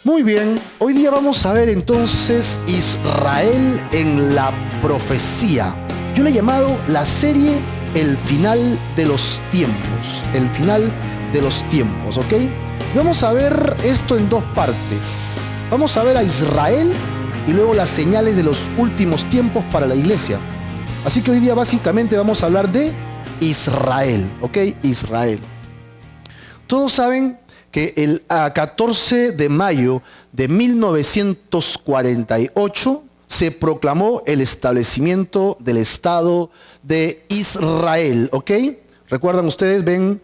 Muy bien, hoy día vamos a ver entonces Israel en la profecía. Yo le he llamado la serie El final de los tiempos. El final de los tiempos, ¿ok? Vamos a ver esto en dos partes. Vamos a ver a Israel y luego las señales de los últimos tiempos para la iglesia. Así que hoy día básicamente vamos a hablar de Israel, ¿ok? Israel. Todos saben que el 14 de mayo de 1948 se proclamó el establecimiento del Estado de Israel, ¿ok? Recuerdan ustedes, Ben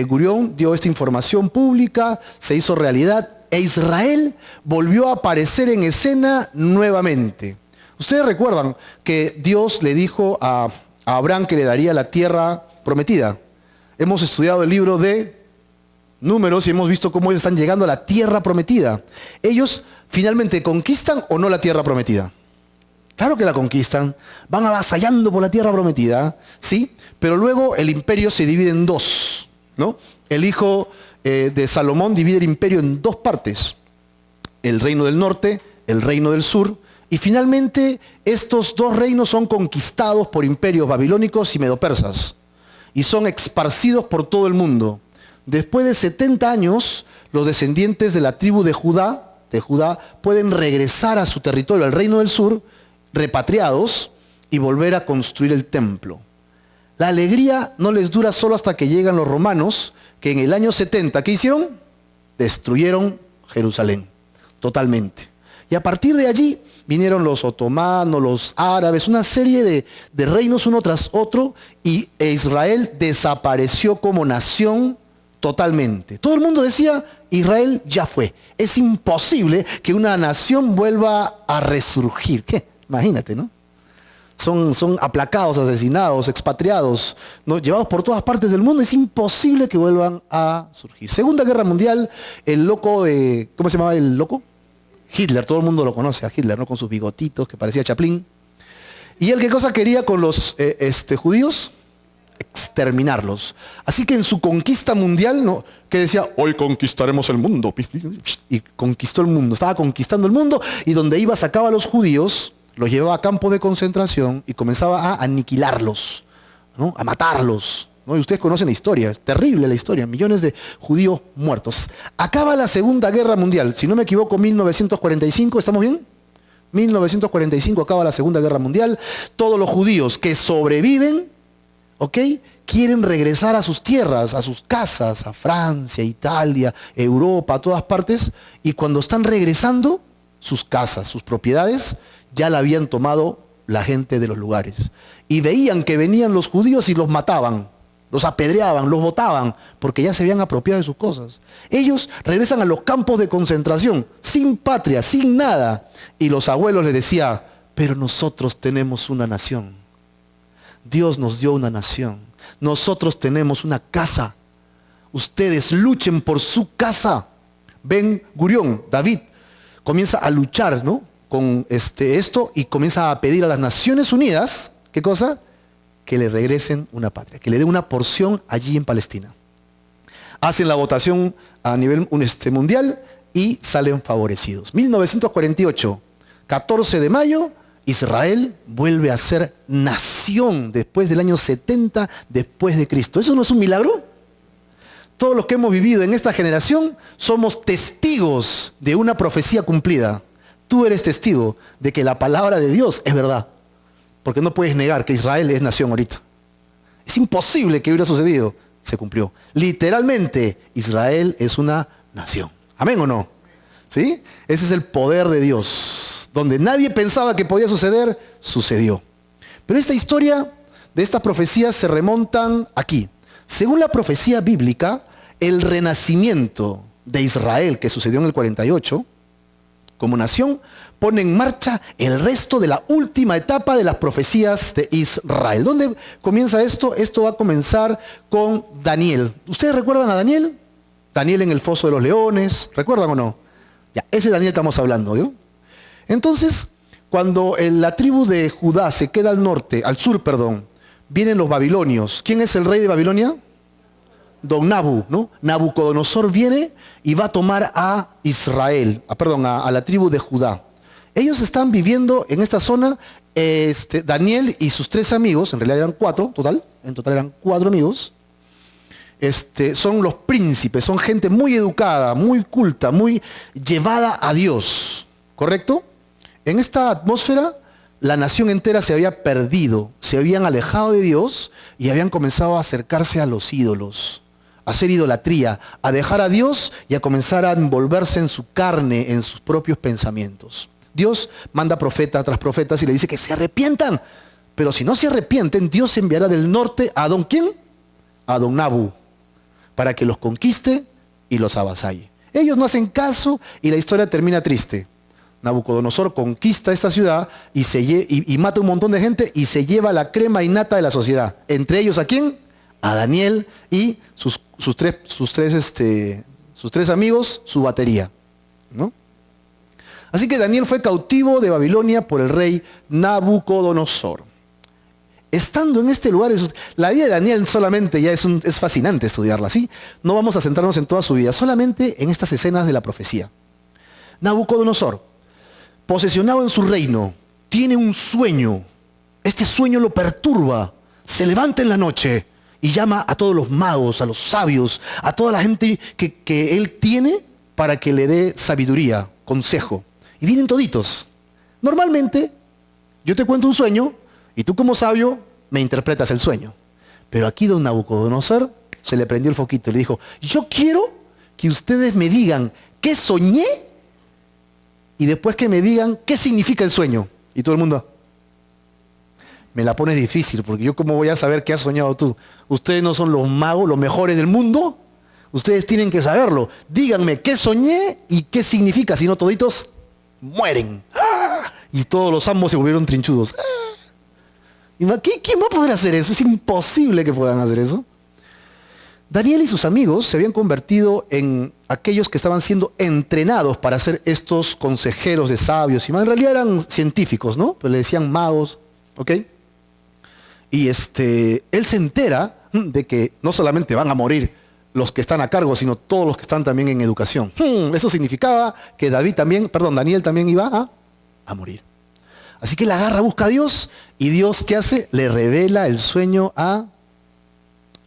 Gurión dio esta información pública, se hizo realidad e Israel volvió a aparecer en escena nuevamente. Ustedes recuerdan que Dios le dijo a Abraham que le daría la tierra prometida. Hemos estudiado el libro de Números y hemos visto cómo ellos están llegando a la tierra prometida. Ellos finalmente conquistan o no la tierra prometida. Claro que la conquistan, van avasallando por la tierra prometida, ¿sí? Pero luego el imperio se divide en dos, ¿no? El hijo de Salomón divide el imperio en dos partes. El reino del norte, el reino del sur. Y finalmente estos dos reinos son conquistados por imperios babilónicos y medopersas. Y son esparcidos por todo el mundo. Después de 70 años, los descendientes de la tribu de Judá pueden regresar a su territorio, al reino del sur, repatriados y volver a construir el templo. La alegría no les dura solo hasta que llegan los romanos, que en el año 70, ¿qué hicieron? Destruyeron Jerusalén, totalmente. Y a partir de allí vinieron los otomanos, los árabes, una serie de reinos uno tras otro, y Israel desapareció como nación totalmente. Todo el mundo decía, Israel ya fue. Es imposible que una nación vuelva a resurgir. ¿Qué? Imagínate, ¿no? Son aplacados, asesinados, expatriados, ¿no? Llevados por todas partes del mundo. Es imposible que vuelvan a surgir. Segunda Guerra Mundial, el loco de... ¿Cómo se llamaba el loco? Hitler. Todo el mundo lo conoce a Hitler, ¿no? Con sus bigotitos, que parecía Chaplin. ¿Y él qué cosa quería con los judíos? Exterminarlos. Así que en su conquista mundial, ¿no? Que decía, hoy conquistaremos el mundo. Y conquistó el mundo. Estaba conquistando el mundo y donde iba sacaba a los judíos, los llevaba a campos de concentración y comenzaba a aniquilarlos, ¿no? A matarlos, ¿no? Y ustedes conocen la historia, es terrible la historia, millones de judíos muertos. Acaba la Segunda Guerra Mundial, si no me equivoco, 1945, ¿estamos bien? 1945 acaba la Segunda Guerra Mundial. Todos los judíos que sobreviven, ¿ok?, quieren regresar a sus tierras, a sus casas, a Francia, Italia, Europa, a todas partes. Y cuando están regresando, sus casas, sus propiedades, ya la habían tomado la gente de los lugares. Y veían que venían los judíos y los mataban, los apedreaban, los botaban, porque ya se habían apropiado de sus cosas. Ellos regresan a los campos de concentración, sin patria, sin nada. Y los abuelos les decían, pero nosotros tenemos una nación. Dios nos dio una nación. Nosotros tenemos una casa. Ustedes luchen por su casa. Ben Gurión, David, comienza a luchar, ¿no?, con esto y comienza a pedir a las Naciones Unidas, ¿qué cosa? Que le regresen una patria, que le den una porción allí en Palestina. Hacen la votación a nivel mundial y salen favorecidos. 1948, 14 de mayo, Israel vuelve a ser nación después del año 70 después de Cristo. ¿Eso no es un milagro? Todos los que hemos vivido en esta generación somos testigos de una profecía cumplida. Tú eres testigo de que la palabra de Dios es verdad. Porque no puedes negar que Israel es nación ahorita. Es imposible que hubiera sucedido. Se cumplió. Literalmente, Israel es una nación. ¿Amén o no? ¿Sí? Ese es el poder de Dios. Donde nadie pensaba que podía suceder, sucedió. Pero esta historia de estas profecías se remontan aquí. Según la profecía bíblica, el renacimiento de Israel, que sucedió en el 48, como nación, pone en marcha el resto de la última etapa de las profecías de Israel. ¿Dónde comienza esto? Esto va a comenzar con Daniel. ¿Ustedes recuerdan a Daniel? Daniel en el foso de los leones, ¿recuerdan o no? Ya, ese Daniel estamos hablando, ¿yo? Entonces, cuando la tribu de Judá se queda al sur, vienen los babilonios. ¿Quién es el rey de Babilonia? don Nabu, ¿no? Nabucodonosor viene y va a tomar a Israel, a la tribu de Judá. Ellos están viviendo en esta zona, Daniel y sus 3 amigos, en realidad eran 4, en total eran 4 amigos, son los príncipes, son gente muy educada, muy culta, muy llevada a Dios, ¿correcto? En esta atmósfera, la nación entera se había perdido, se habían alejado de Dios y habían comenzado a acercarse a los ídolos, a hacer idolatría, a dejar a Dios y a comenzar a envolverse en su carne, en sus propios pensamientos. Dios manda profeta tras profetas y le dice que se arrepientan, pero si no se arrepienten, Dios enviará del norte a don ¿quién? A don Nabu, para que los conquiste y los avasalle. Ellos no hacen caso y la historia termina triste. Nabucodonosor conquista esta ciudad y mata un montón de gente y se lleva la crema innata de la sociedad. Entre ellos, ¿a quién? A Daniel y sus tres amigos, su batería, ¿no? Así que Daniel fue cautivo de Babilonia por el rey Nabucodonosor. Estando en este lugar, la vida de Daniel solamente ya es fascinante estudiarla, ¿sí? No vamos a centrarnos en toda su vida, solamente en estas escenas de la profecía. Nabucodonosor, posesionado en su reino, tiene un sueño. Este sueño lo perturba. Se levanta en la noche y llama a todos los magos, a los sabios, a toda la gente que él tiene para que le dé sabiduría, consejo. Y vienen toditos. Normalmente, yo te cuento un sueño y tú como sabio me interpretas el sueño. Pero aquí don Nabucodonosor se le prendió el foquito y le dijo, yo quiero que ustedes me digan qué soñé y después que me digan qué significa el sueño. Y todo el mundo, me la pones difícil, porque yo cómo voy a saber qué has soñado tú. Ustedes no son los magos, los mejores del mundo. Ustedes tienen que saberlo. Díganme qué soñé y qué significa, si no toditos mueren. ¡Ah! Y todos los amos se volvieron trinchudos. ¡Ah! ¿Quién va a poder hacer eso? Es imposible que puedan hacer eso. Daniel y sus amigos se habían convertido en aquellos que estaban siendo entrenados para ser estos consejeros de sabios. Y en realidad eran científicos, ¿no? Pero le decían magos, ¿ok? Y él se entera de que no solamente van a morir los que están a cargo, sino todos los que están también en educación. Eso significaba que Daniel también iba a morir. Así que la agarra, busca a Dios, y Dios, ¿qué hace? Le revela el sueño a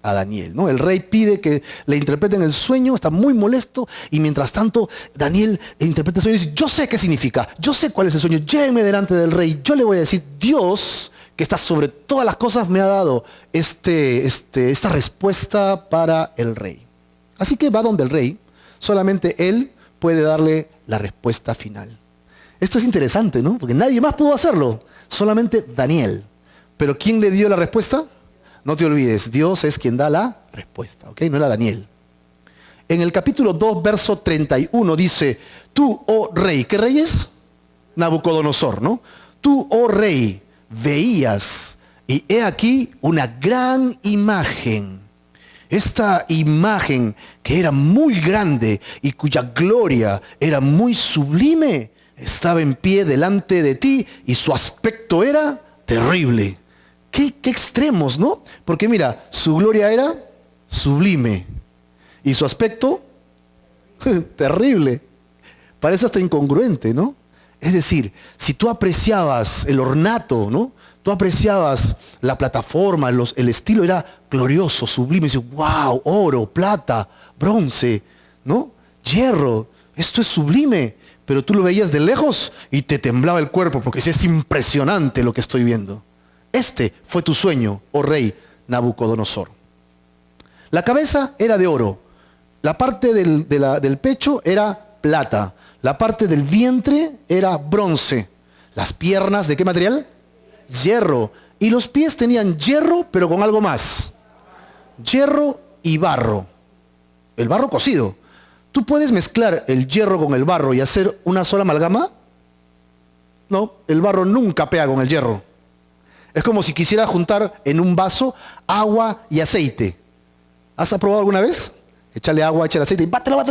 Daniel, ¿no? El rey pide que le interpreten el sueño, está muy molesto, y mientras tanto Daniel interpreta el sueño y dice, yo sé qué significa, yo sé cuál es el sueño, llévenme delante del rey, yo le voy a decir, Dios, que está sobre todas las cosas, me ha dado esta respuesta para el rey. Así que va donde el rey, solamente él puede darle la respuesta final. Esto es interesante, ¿no? Porque nadie más pudo hacerlo, solamente Daniel. Pero ¿quién le dio la respuesta? No te olvides, Dios es quien da la respuesta, ¿ok? No era Daniel. En el capítulo 2, verso 31 dice, tú, oh rey, ¿qué rey es? Nabucodonosor, ¿no? Tú, oh rey, veías, y he aquí una gran imagen. Esta imagen que era muy grande y cuya gloria era muy sublime, estaba en pie delante de ti y su aspecto era terrible. Qué extremos, ¿no? Porque mira, su gloria era sublime y su aspecto terrible. Parece hasta incongruente, ¿no? Es decir, si tú apreciabas el ornato, ¿no? Tú apreciabas la plataforma, el estilo era glorioso, sublime. Y dices, wow, oro, plata, bronce, ¿no? Hierro, esto es sublime. Pero tú lo veías de lejos y te temblaba el cuerpo porque es impresionante lo que estoy viendo. Este fue tu sueño, oh rey Nabucodonosor. La cabeza era de oro, la parte del pecho era plata, la parte del vientre era bronce, las piernas, ¿de qué material? Hierro, y los pies tenían hierro pero con algo más, hierro y barro, el barro cocido. ¿Tú puedes mezclar el hierro con el barro y hacer una sola amalgama? No, el barro nunca pega con el hierro. Es como si quisiera juntar en un vaso agua y aceite. ¿Has probado alguna vez? Échale agua, échale aceite y bátelo.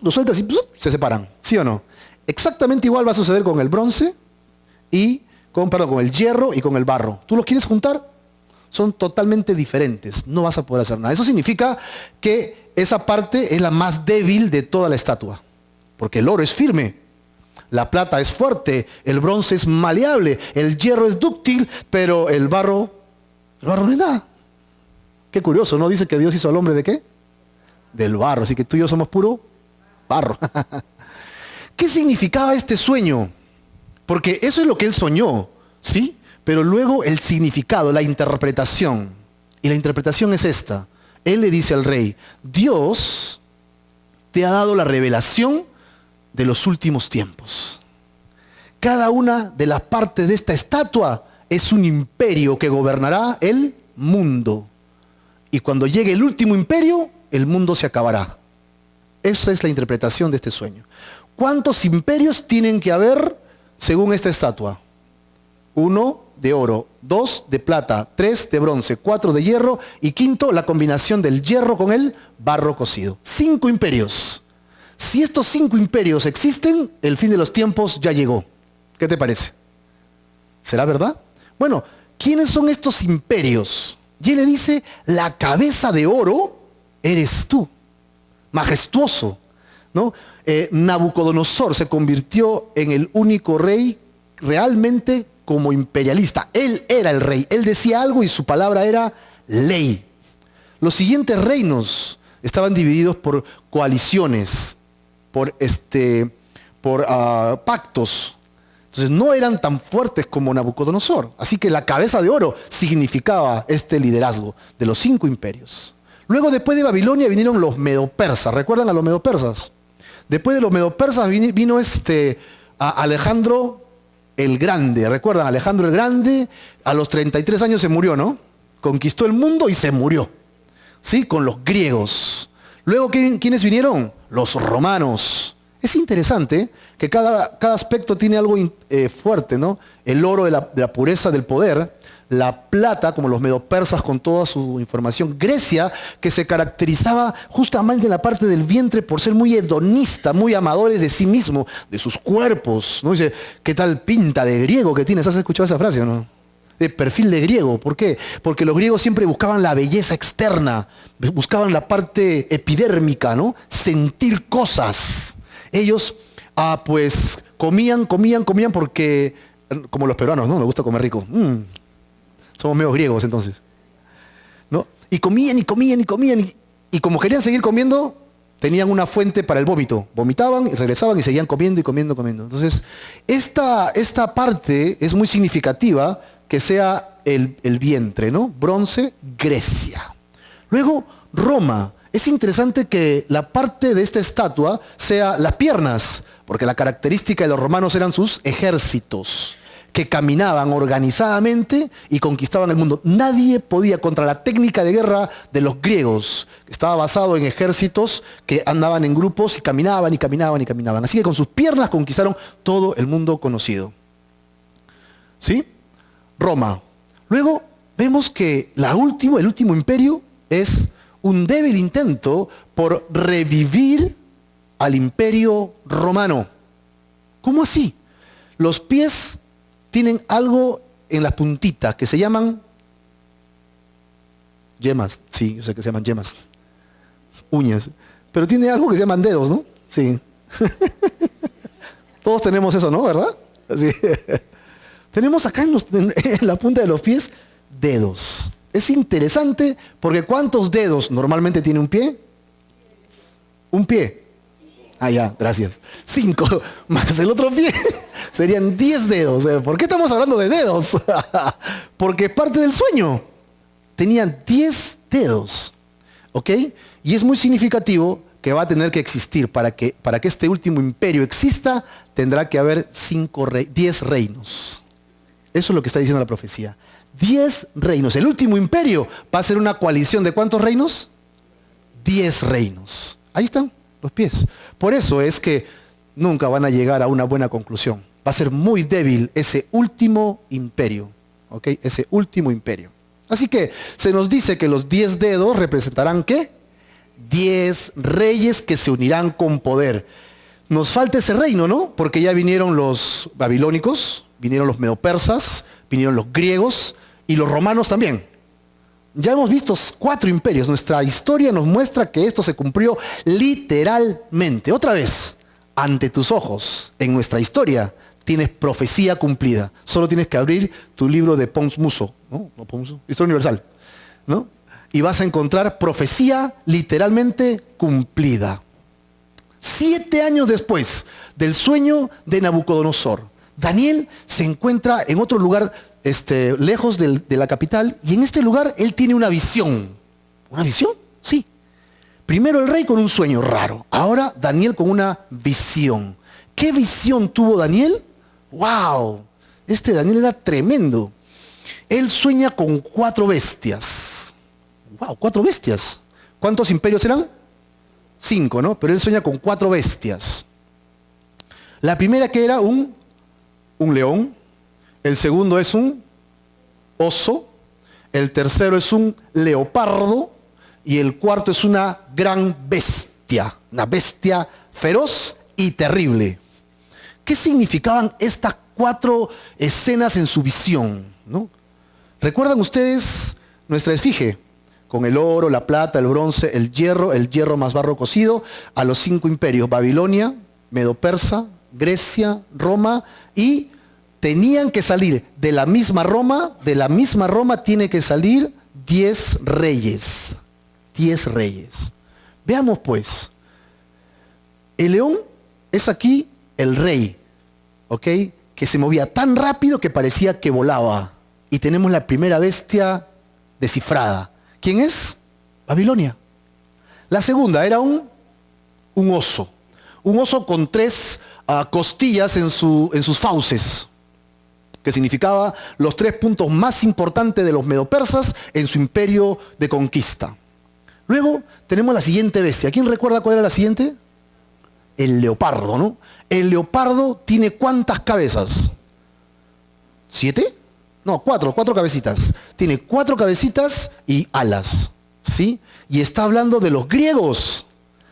Lo sueltas y se separan. ¿Sí o no? Exactamente igual va a suceder con el bronce y con el hierro y con el barro. ¿Tú los quieres juntar? Son totalmente diferentes. No vas a poder hacer nada. Eso significa que esa parte es la más débil de toda la estatua. Porque el oro es firme, la plata es fuerte, el bronce es maleable, el hierro es dúctil, pero el barro no es nada. Qué curioso, ¿no? Dice que Dios hizo al hombre ¿de qué? Del barro. Así que tú y yo somos puro barro. ¿Qué significaba este sueño? Porque eso es lo que él soñó, ¿sí? Pero luego el significado, la interpretación. Y la interpretación es esta. Él le dice al rey, Dios te ha dado la revelación de los últimos tiempos. Cada una de las partes de esta estatua es un imperio que gobernará el mundo. Y cuando llegue el último imperio, el mundo se acabará. Esa es la interpretación de este sueño. ¿Cuántos imperios tienen que haber según esta estatua? 1 de oro, 2 de plata, 3 de bronce, 4 de hierro y 5, la combinación del hierro con el barro cocido. 5 imperios. Si estos 5 imperios existen, el fin de los tiempos ya llegó. ¿Qué te parece? ¿Será verdad? Bueno, ¿quiénes son estos imperios? Y él le dice, la cabeza de oro eres tú. Majestuoso, ¿no? Nabucodonosor se convirtió en el único rey realmente como imperialista. Él era el rey. Él decía algo y su palabra era ley. Los siguientes reinos estaban divididos por coaliciones, por pactos. Entonces no eran tan fuertes como Nabucodonosor. Así que la cabeza de oro significaba este liderazgo de los 5 imperios. Luego, después de Babilonia, vinieron los medopersas. ¿Recuerdan a los medopersas? Después de los medopersas vino a Alejandro el Grande. ¿Recuerdan? Alejandro el Grande a los 33 años se murió, ¿no? Conquistó el mundo y se murió. ¿Sí? Con los griegos. Luego, ¿quiénes vinieron? Los romanos. Es interesante que cada aspecto tiene algo fuerte, ¿no? El oro de la pureza del poder, la plata, como los medopersas con toda su información, Grecia, que se caracterizaba justamente en la parte del vientre por ser muy hedonista, muy amadores de sí mismo, de sus cuerpos, ¿no? Dice, ¿qué tal pinta de griego que tienes? ¿Has escuchado esa frase o no? De perfil de griego. ¿Por qué? Porque los griegos siempre buscaban la belleza externa, buscaban la parte epidérmica, ¿no? Sentir cosas. Ellos, pues, comían porque, como los peruanos, ¿no? Me gusta comer rico. Somos medio griegos entonces, ¿no? Y comían. Y como querían seguir comiendo, tenían una fuente para el vómito. Vomitaban y regresaban y seguían comiendo. Entonces, esta parte es muy significativa que sea el vientre, ¿no? Bronce, Grecia. Luego, Roma. Es interesante que la parte de esta estatua sea las piernas, porque la característica de los romanos eran sus ejércitos, que caminaban organizadamente y conquistaban el mundo. Nadie podía contra la técnica de guerra de los griegos, que estaba basado en ejércitos que andaban en grupos y caminaban. Así que con sus piernas conquistaron todo el mundo conocido. ¿Sí? Roma. Luego vemos que el último imperio es un débil intento por revivir al imperio romano. ¿Cómo así? Los pies tienen algo en las puntitas que se llaman yemas. Sí, yo sé que se llaman yemas. Uñas. Pero tiene algo que se llaman dedos, ¿no? Sí. Todos tenemos eso, ¿no? ¿Verdad? Sí. Tenemos acá en la punta de los pies dedos. Es interesante porque ¿cuántos dedos normalmente tiene un pie? Un pie. Ah, ya, gracias. 5 más el otro pie serían 10 dedos. ¿Por qué estamos hablando de dedos? Porque es parte del sueño. Tenían 10 dedos. ¿Ok? Y es muy significativo que va a tener que existir. Para que este último imperio exista, tendrá que haber 10 reinos. Eso es lo que está diciendo la profecía. 10 reinos. El último imperio va a ser una coalición de ¿cuántos reinos? 10 reinos. Ahí están los pies. Por eso es que nunca van a llegar a una buena conclusión. Va a ser muy débil ese último imperio. ¿Ok? Ese último imperio. Así que se nos dice que los 10 dedos representarán ¿qué? 10 reyes que se unirán con poder. Nos falta ese reino, ¿no? Porque ya vinieron los babilónicos, vinieron los medopersas, vinieron los griegos y los romanos también. Ya hemos visto 4 imperios. Nuestra historia nos muestra que esto se cumplió literalmente. Otra vez, ante tus ojos, en nuestra historia, tienes profecía cumplida. Solo tienes que abrir tu libro de Pons Muso, ¿no? No, Pons Muso, Historia Universal, ¿no? Y vas a encontrar profecía literalmente cumplida. 7 años después del sueño de Nabucodonosor, Daniel se encuentra en otro lugar lejos de la capital, y en este lugar él tiene una visión. ¿Una visión? Sí. Primero el rey con un sueño raro, ahora Daniel con una visión. ¿Qué visión tuvo Daniel? ¡Wow! Daniel era tremendo. Él sueña con 4 bestias. ¡Wow! 4 bestias. ¿Cuántos imperios eran? 5, ¿no? Pero él sueña con 4 bestias. La primera que era un león. El segundo es un oso. El tercero es un leopardo. Y el cuarto es una gran bestia. Una bestia feroz y terrible. ¿Qué significaban estas 4 escenas en su visión, ¿no? ¿Recuerdan ustedes nuestra esfinge? Con el oro, la plata, el bronce, el hierro más barro cocido, a los 5 imperios: Babilonia, Medo-Persa, Grecia, Roma, y tenían que salir de la misma Roma tiene que salir 10 reyes. 10 reyes. Veamos pues. El león es aquí el rey, ¿ok? Que se movía tan rápido que parecía que volaba. Y tenemos la primera bestia descifrada. ¿Quién es? Babilonia. La segunda era un oso. Un oso con 3 costillas en sus fauces, que significaba los 3 puntos más importantes de los medopersas en su imperio de conquista. Luego tenemos la siguiente bestia. ¿Quién recuerda cuál era la siguiente? El leopardo, ¿no? El leopardo tiene ¿cuántas cabezas? ¿7? No, 4 cabecitas. Tiene 4 cabecitas y alas, ¿sí? Y está hablando de los griegos.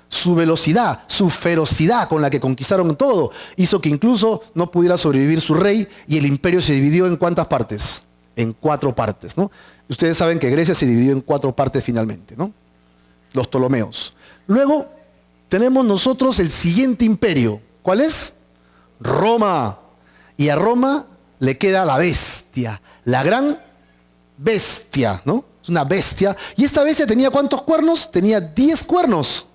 Su velocidad, su ferocidad con la que conquistaron todo, hizo que incluso no pudiera sobrevivir su rey, y el imperio se dividió en ¿cuántas partes? En 4 partes, ¿no? Ustedes saben que Grecia se dividió en 4 partes finalmente, ¿no? Los Ptolomeos. Luego tenemos nosotros el siguiente imperio. ¿Cuál es? Roma. Y a Roma le queda la bestia, la gran bestia, ¿no? Es una bestia. Y esta bestia tenía ¿cuántos cuernos? Tenía 10 cuernos.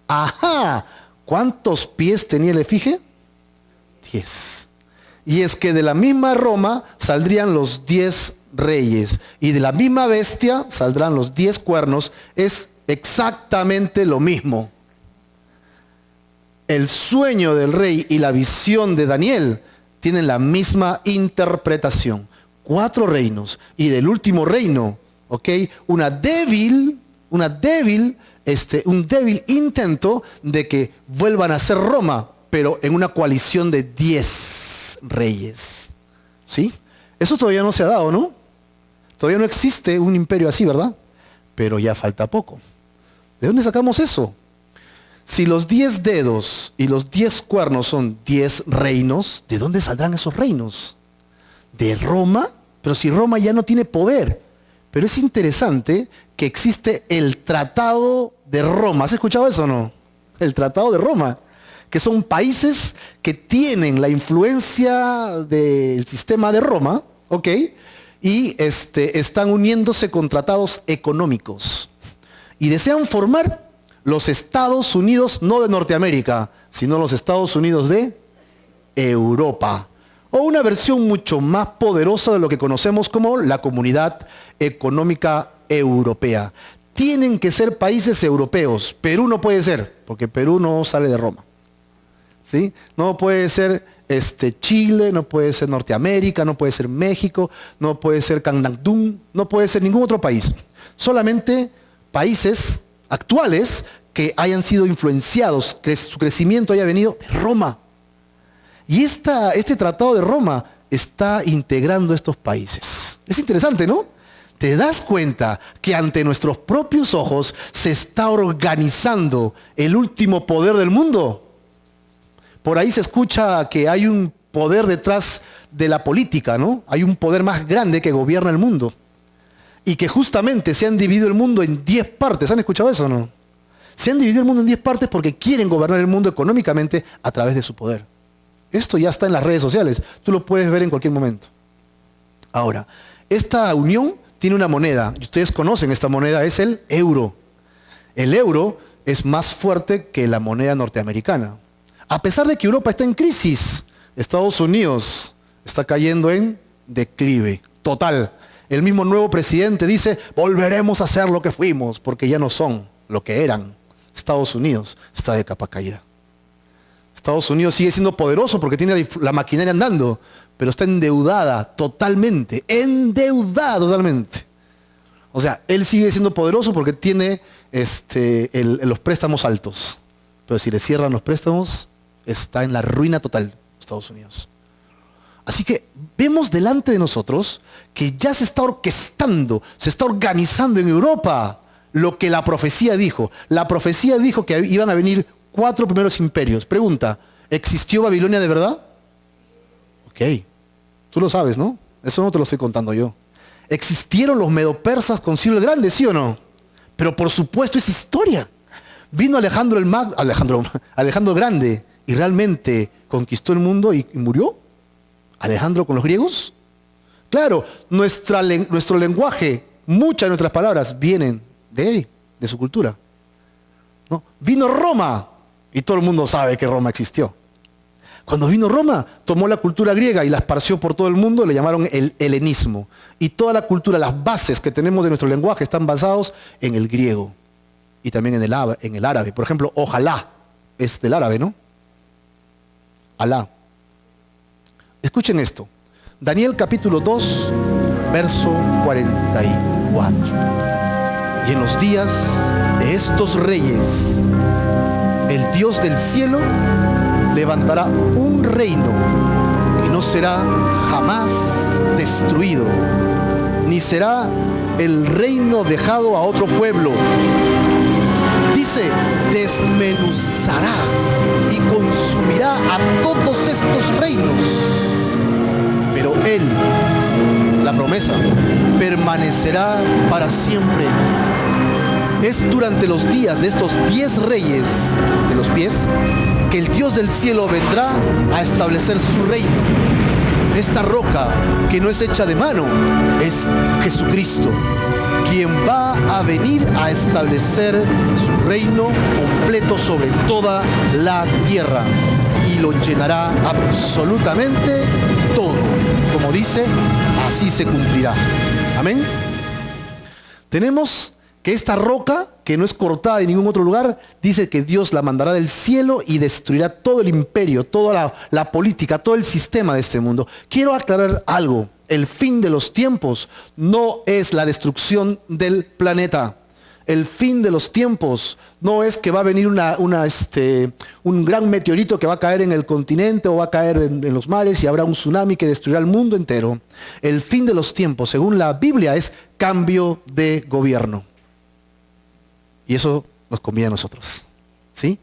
¡Ajá! ¿Cuántos pies tenía el efigie? 10. Y es que de la misma Roma saldrían los 10 reyes. Y de la misma bestia saldrán los 10 cuernos. Es exactamente lo mismo. El sueño del rey y la visión de Daniel tienen la misma interpretación. 4 reinos. Y del último reino, ¿ok? Un débil intento de que vuelvan a ser Roma, pero en una coalición de 10 reyes. ¿Sí? Eso todavía no se ha dado, ¿no? Todavía no existe un imperio así, ¿verdad? Pero ya falta poco. ¿De dónde sacamos eso? Si los 10 dedos y los 10 cuernos son 10 reinos, ¿de dónde saldrán esos reinos? ¿De Roma? Pero si Roma ya no tiene poder. Pero es interesante que existe el Tratado de Roma. ¿Has escuchado eso o no? El Tratado de Roma. Que son países que tienen la influencia del sistema de Roma, ¿ok? Y están uniéndose con tratados económicos. Y desean formar los Estados Unidos, no de Norteamérica, sino los Estados Unidos de Europa. O una versión mucho más poderosa de lo que conocemos como la Comunidad Económica Europea. Tienen que ser países europeos. Perú no puede ser, porque Perú no sale de Roma. ¿Sí? No puede ser Chile, no puede ser Norteamérica, no puede ser México, no puede ser Candangdún, no puede ser ningún otro país. Solamente países actuales que hayan sido influenciados, que su crecimiento haya venido de Roma. Y este Tratado de Roma está integrando estos países. Es interesante, ¿no? ¿Te das cuenta que ante nuestros propios ojos se está organizando el último poder del mundo? Por ahí se escucha que hay un poder detrás de la política, ¿no? Hay un poder más grande que gobierna el mundo. y que justamente se han dividido el mundo en 10 partes. ¿Han escuchado eso o no? Se han dividido el mundo en 10 partes porque quieren gobernar el mundo económicamente a través de su poder. Esto ya está en las redes sociales. Tú lo puedes ver en cualquier momento. Ahora, esta unión tiene una moneda. Y ustedes conocen esta moneda, es el euro. El euro es más fuerte que la moneda norteamericana. A pesar de que Europa está en crisis, Estados Unidos está cayendo en declive total. El mismo nuevo presidente dice, volveremos a ser lo que fuimos, porque ya no son lo que eran. Estados Unidos está de capa caída. Estados Unidos sigue siendo poderoso porque tiene la maquinaria andando, pero está endeudada totalmente. Endeudada totalmente. O sea, él sigue siendo poderoso porque tiene los préstamos altos. Pero si le cierran los préstamos, está en la ruina total Estados Unidos. Así que vemos delante de nosotros que ya se está orquestando, se está organizando en Europa lo que la profecía dijo. La profecía dijo que iban a venir 4 primeros imperios. Pregunta, ¿existió Babilonia de verdad? Ok, tú lo sabes, ¿no? Eso no te lo estoy contando yo. ¿Existieron los medopersas con Ciro el Grande, sí o no? Pero por supuesto es historia. Vino Alejandro el Grande y realmente conquistó el mundo y murió. Alejandro con los griegos. Claro, nuestro lenguaje, muchas de nuestras palabras vienen de él, de su cultura. ¿No? Vino Roma y todo el mundo sabe que Roma existió. Cuando vino Roma, tomó la cultura griega y la esparció por todo el mundo, le llamaron el helenismo. Y toda la cultura, las bases que tenemos de nuestro lenguaje están basados en el griego y también en el árabe. Por ejemplo, ojalá es del árabe, ¿no? Alá. Escuchen esto. Daniel capítulo 2, verso 44. Y en los días de estos reyes, el Dios del cielo levantará un reino que no será jamás destruido, ni será el reino dejado a otro pueblo. Dice, desmenuzará y consumirá a todos estos reinos. Pero Él, la promesa, permanecerá para siempre. Es durante los días de estos 10 reyes de los pies que el Dios del cielo vendrá a establecer su reino. Esta roca que no es hecha de mano es Jesucristo, quien va a venir a establecer su reino completo sobre toda la tierra y lo llenará absolutamente todo. Como dice, así se cumplirá. Amén. Tenemos que esta roca, que no es cortada de ningún otro lugar, dice que Dios la mandará del cielo y destruirá todo el imperio, toda la política, todo el sistema de este mundo. Quiero aclarar algo. El fin de los tiempos no es la destrucción del planeta. El fin de los tiempos no es que va a venir un gran meteorito que va a caer en el continente o va a caer en los mares y habrá un tsunami que destruirá el mundo entero. El fin de los tiempos, según la Biblia, es cambio de gobierno. Y eso nos conviene a nosotros, ¿sí?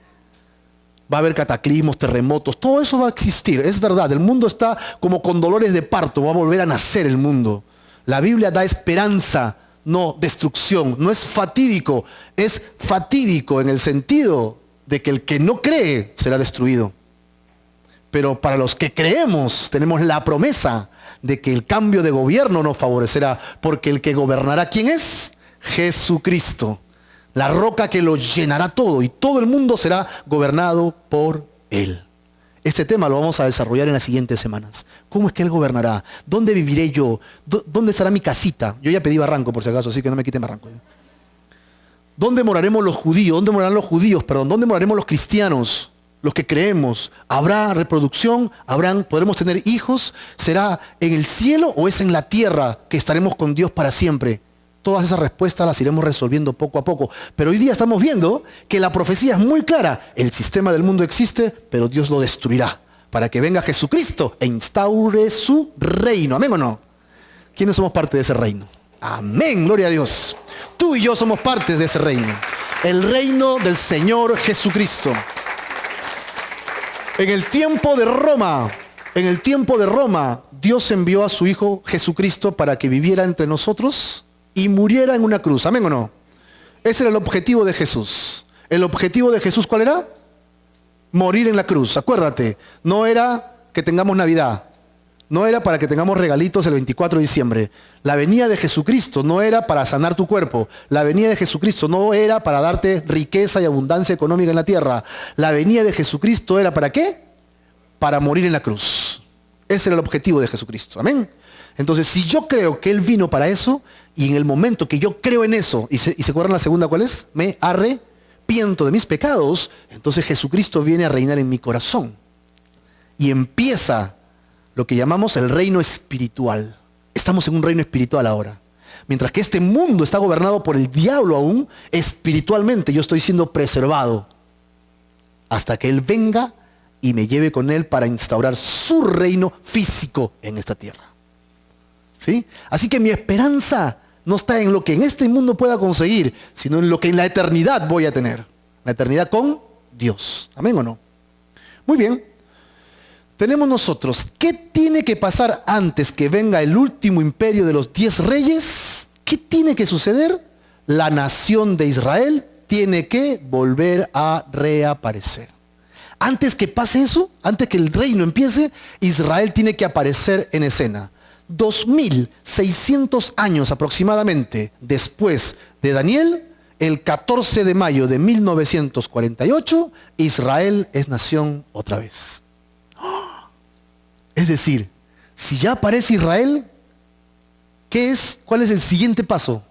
Va a haber cataclismos, terremotos, todo eso va a existir, es verdad. El mundo está como con dolores de parto, va a volver a nacer el mundo. La Biblia da esperanza, no destrucción. No es fatídico, es fatídico en el sentido de que el que no cree será destruido. Pero para los que creemos tenemos la promesa de que el cambio de gobierno nos favorecerá, porque el que gobernará, ¿quién es? Jesucristo. La roca que lo llenará todo y todo el mundo será gobernado por Él. Este tema lo vamos a desarrollar en las siguientes semanas. ¿Cómo es que Él gobernará? ¿Dónde viviré yo? ¿Dónde estará mi casita? Yo ya pedí barranco por si acaso, así que no me quiten barranco. ¿Dónde moraremos los judíos? ¿Dónde morarán los judíos? Perdón, ¿dónde moraremos los cristianos? Los que creemos. ¿Habrá reproducción? ¿Podremos tener hijos? ¿Será en el cielo o es en la tierra que estaremos con Dios para siempre? Todas esas respuestas las iremos resolviendo poco a poco. Pero hoy día estamos viendo que la profecía es muy clara. El sistema del mundo existe, pero Dios lo destruirá para que venga Jesucristo e instaure su reino. ¿Amén o no? ¿Quiénes somos parte de ese reino? Amén, gloria a Dios. Tú y yo somos parte de ese reino. El reino del Señor Jesucristo. En el tiempo de Roma, Dios envió a su Hijo Jesucristo para que viviera entre nosotros y muriera en una cruz. ¿Amén o no? Ese era el objetivo de Jesús. ¿El objetivo de Jesús cuál era? Morir en la cruz. Acuérdate, no era que tengamos Navidad. No era para que tengamos regalitos el 24 de diciembre. La venida de Jesucristo no era para sanar tu cuerpo. La venida de Jesucristo no era para darte riqueza y abundancia económica en la tierra. La venida de Jesucristo era ¿para qué? Para morir en la cruz. Ese era el objetivo de Jesucristo. Amén. Entonces, si yo creo que Él vino para eso, y en el momento que yo creo en eso, y se acuerdan la segunda cuál es, me arrepiento de mis pecados, entonces Jesucristo viene a reinar en mi corazón. Y empieza lo que llamamos el reino espiritual. Estamos en un reino espiritual ahora. Mientras que este mundo está gobernado por el diablo aún, espiritualmente yo estoy siendo preservado hasta que Él venga y me lleve con Él para instaurar su reino físico en esta tierra. ¿Sí? Así que mi esperanza no está en lo que en este mundo pueda conseguir, sino en lo que en la eternidad voy a tener. La eternidad con Dios. ¿Amén o no? Muy bien. Tenemos nosotros, ¿qué tiene que pasar antes que venga el último imperio de los 10 reyes? ¿Qué tiene que suceder? La nación de Israel tiene que volver a reaparecer. Antes que pase eso, antes que el reino empiece, Israel tiene que aparecer en escena. 2600 años aproximadamente después de Daniel, el 14 de mayo de 1948, Israel es nación otra vez. Es decir, si ya aparece Israel, ¿cuál es el siguiente paso?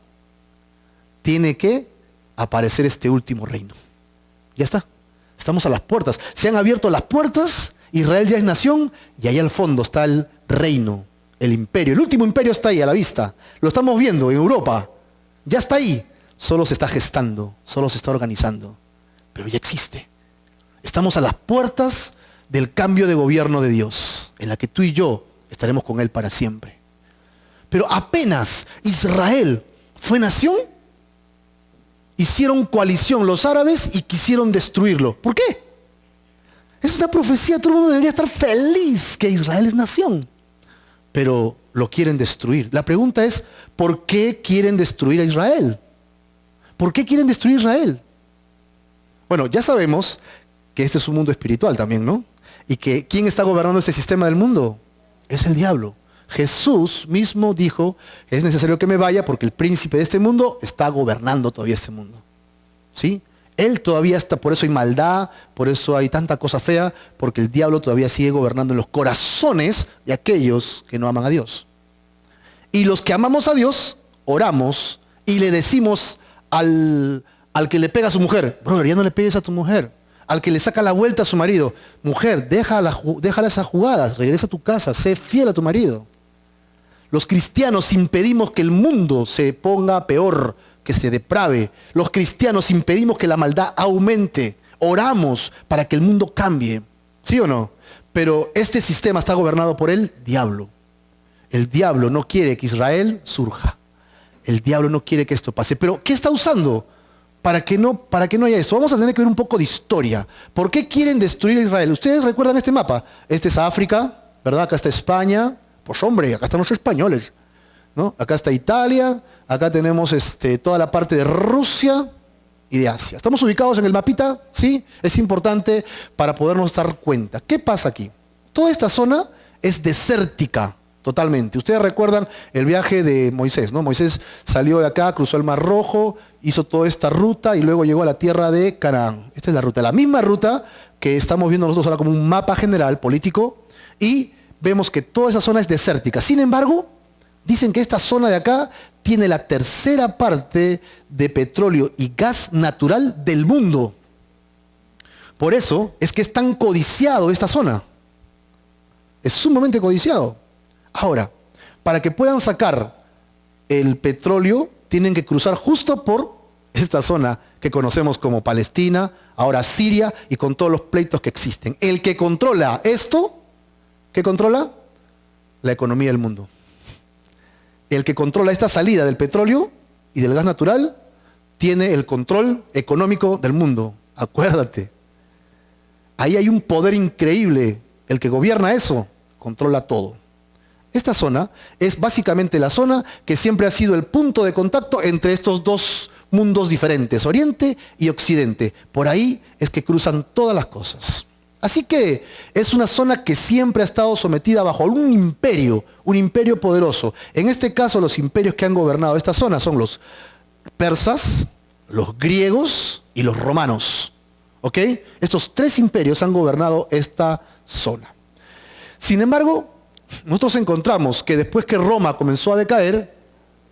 Tiene que aparecer este último reino. Ya está. Estamos a las puertas. Se han abierto las puertas, Israel ya es nación, y ahí al fondo está el reino, el imperio. El último imperio está ahí a la vista. Lo estamos viendo en Europa. Ya está ahí. Solo se está gestando, solo se está organizando. Pero ya existe. Estamos a las puertas del cambio de gobierno de Dios, en la que tú y yo estaremos con Él para siempre. Pero apenas Israel fue nación, hicieron coalición los árabes y quisieron destruirlo. ¿Por qué? Es una profecía, todo el mundo debería estar feliz que Israel es nación. Pero lo quieren destruir. La pregunta es, ¿por qué quieren destruir a Israel? ¿Por qué quieren destruir a Israel? Bueno, ya sabemos que este es un mundo espiritual también, ¿no? Y que ¿quién está gobernando este sistema del mundo? Es el diablo. Jesús mismo dijo, es necesario que me vaya porque el príncipe de este mundo está gobernando todavía este mundo. ¿Sí? Él todavía está, por eso hay maldad, por eso hay tanta cosa fea, porque el diablo todavía sigue gobernando en los corazones de aquellos que no aman a Dios. Y los que amamos a Dios, oramos y le decimos al que le pega a su mujer, brother, ya no le pegues a tu mujer. Al que le saca la vuelta a su marido, mujer, déjala esas jugadas, regresa a tu casa, sé fiel a tu marido. Los cristianos impedimos que el mundo se ponga peor, que se deprave. Los cristianos impedimos que la maldad aumente. Oramos para que el mundo cambie. ¿Sí o no? Pero este sistema está gobernado por el diablo. El diablo no quiere que Israel surja. El diablo no quiere que esto pase. Pero ¿qué está usando para que no haya esto? Vamos a tener que ver un poco de historia. ¿Por qué quieren destruir a Israel? ¿Ustedes recuerdan este mapa? Este es África, ¿verdad? Acá está España. Pues hombre, acá están los españoles, ¿no? Acá está Italia, acá tenemos toda la parte de Rusia y de Asia. ¿Estamos ubicados en el mapita? Sí, es importante para podernos dar cuenta. ¿Qué pasa aquí? Toda esta zona es desértica totalmente. Ustedes recuerdan el viaje de Moisés, ¿no? Moisés salió de acá, cruzó el Mar Rojo, hizo toda esta ruta y luego llegó a la tierra de Canaán. Esta es la ruta, la misma ruta que estamos viendo nosotros ahora como un mapa general político, y vemos que toda esa zona es desértica. Sin embargo, dicen que esta zona de acá tiene la tercera parte de petróleo y gas natural del mundo. Por eso es que es tan codiciado esta zona. Es sumamente codiciado. Ahora, para que puedan sacar el petróleo, tienen que cruzar justo por esta zona que conocemos como Palestina, ahora Siria, y con todos los pleitos que existen. El que controla esto, ¿qué controla? La economía del mundo. El que controla esta salida del petróleo y del gas natural tiene el control económico del mundo. Acuérdate. Ahí hay un poder increíble. El que gobierna eso controla todo. Esta zona es básicamente la zona que siempre ha sido el punto de contacto entre estos dos mundos diferentes, Oriente y Occidente. Por ahí es que cruzan todas las cosas. Así que es una zona que siempre ha estado sometida bajo un imperio poderoso. En este caso, los imperios que han gobernado esta zona son los persas, los griegos y los romanos. ¿Ok? Estos tres imperios han gobernado esta zona. Sin embargo, nosotros encontramos que después que Roma comenzó a decaer,